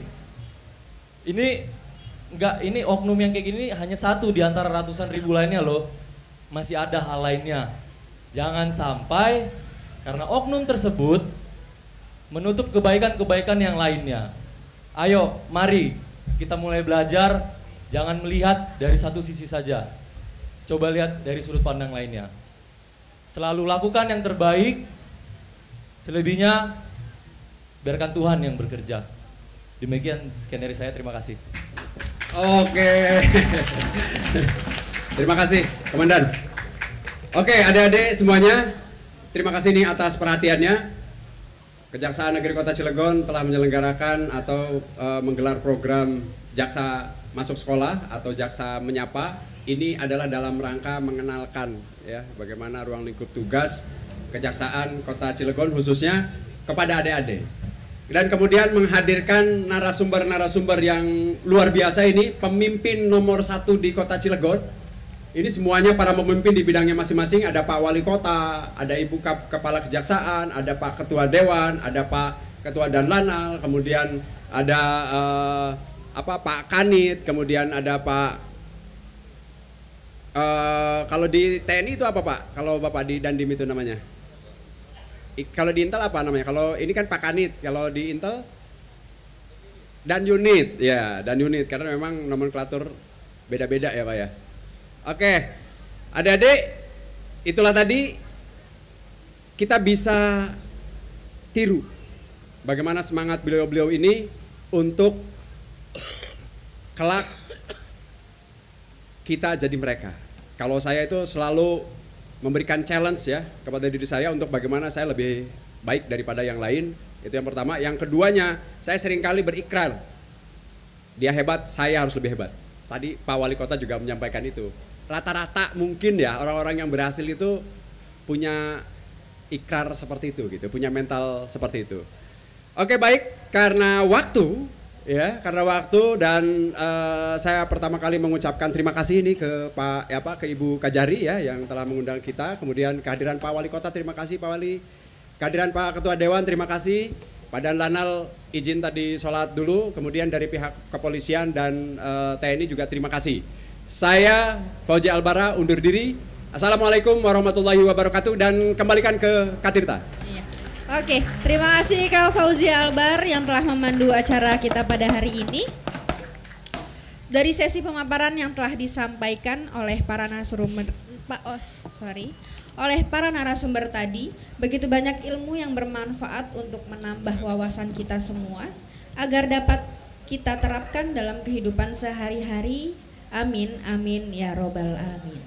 Ini oknum yang kayak gini hanya satu di antara ratusan ribu lainnya loh. Masih ada hal lainnya. Jangan sampai karena oknum tersebut menutup kebaikan-kebaikan yang lainnya. Ayo, mari kita mulai belajar, jangan melihat dari satu sisi saja. Coba lihat dari sudut pandang lainnya. Selalu lakukan yang terbaik, selebihnya biarkan Tuhan yang bekerja. Demikian sekian dari saya, terima kasih. Oke. Terima kasih, Komandan. Oke, adik-adik semuanya, terima kasih nih atas perhatiannya. Kejaksaan Negeri Kota Cilegon telah menyelenggarakan atau menggelar program Jaksa Masuk Sekolah atau Jaksa Menyapa. Ini adalah dalam rangka mengenalkan ya bagaimana ruang lingkup tugas Kejaksaan Kota Cilegon khususnya kepada adik-adik. Dan kemudian menghadirkan narasumber-narasumber yang luar biasa ini, pemimpin nomor 1 di Kota Cilegon. Ini semuanya para pemimpin di bidangnya masing-masing. Ada Pak Wali Kota, ada Ibu Kepala Kejaksaan, ada Pak Ketua Dewan, ada Pak Ketua Danlanal, kemudian ada Pak Kanit, kemudian ada Pak kalau di TNI itu apa Pak? Kalau Bapak di Dandim itu namanya? Kalau di Intel apa namanya? Kalau ini kan Pak Kanit, kalau di Intel dan unit ya, dan unit karena memang nomenklatur beda-beda ya Pak ya. Oke, adik-adik, itulah tadi kita bisa tiru bagaimana semangat beliau-beliau ini untuk kelak kita jadi mereka. Kalau saya itu selalu memberikan challenge ya kepada diri saya untuk bagaimana saya lebih baik daripada yang lain. Itu yang pertama. Yang keduanya, saya seringkali berikrar. Dia hebat, saya harus lebih hebat. Tadi Pak Wali Kota juga menyampaikan itu. Rata-rata mungkin ya orang-orang yang berhasil itu punya ikrar seperti itu gitu, punya mental seperti itu. Oke, baik, karena waktu ya, karena waktu dan saya pertama kali mengucapkan terima kasih ini ke ke Ibu Kajari ya yang telah mengundang kita. Kemudian kehadiran Pak Wali Kota, terima kasih Pak Wali. Kehadiran Pak Ketua Dewan, terima kasih. Pak Dan Lanal izin tadi sholat dulu. Kemudian dari pihak kepolisian dan TNI juga terima kasih. Saya Fauzi Albara undur diri. Assalamualaikum warahmatullahi wabarakatuh dan kembalikan ke Katirta. Oke, terima kasih Kak Fauzi Albar yang telah memandu acara kita pada hari ini. Dari sesi pemaparan yang telah disampaikan oleh para narasumber tadi, begitu banyak ilmu yang bermanfaat untuk menambah wawasan kita semua agar dapat kita terapkan dalam kehidupan sehari-hari. Amin, amin ya robbal alamin.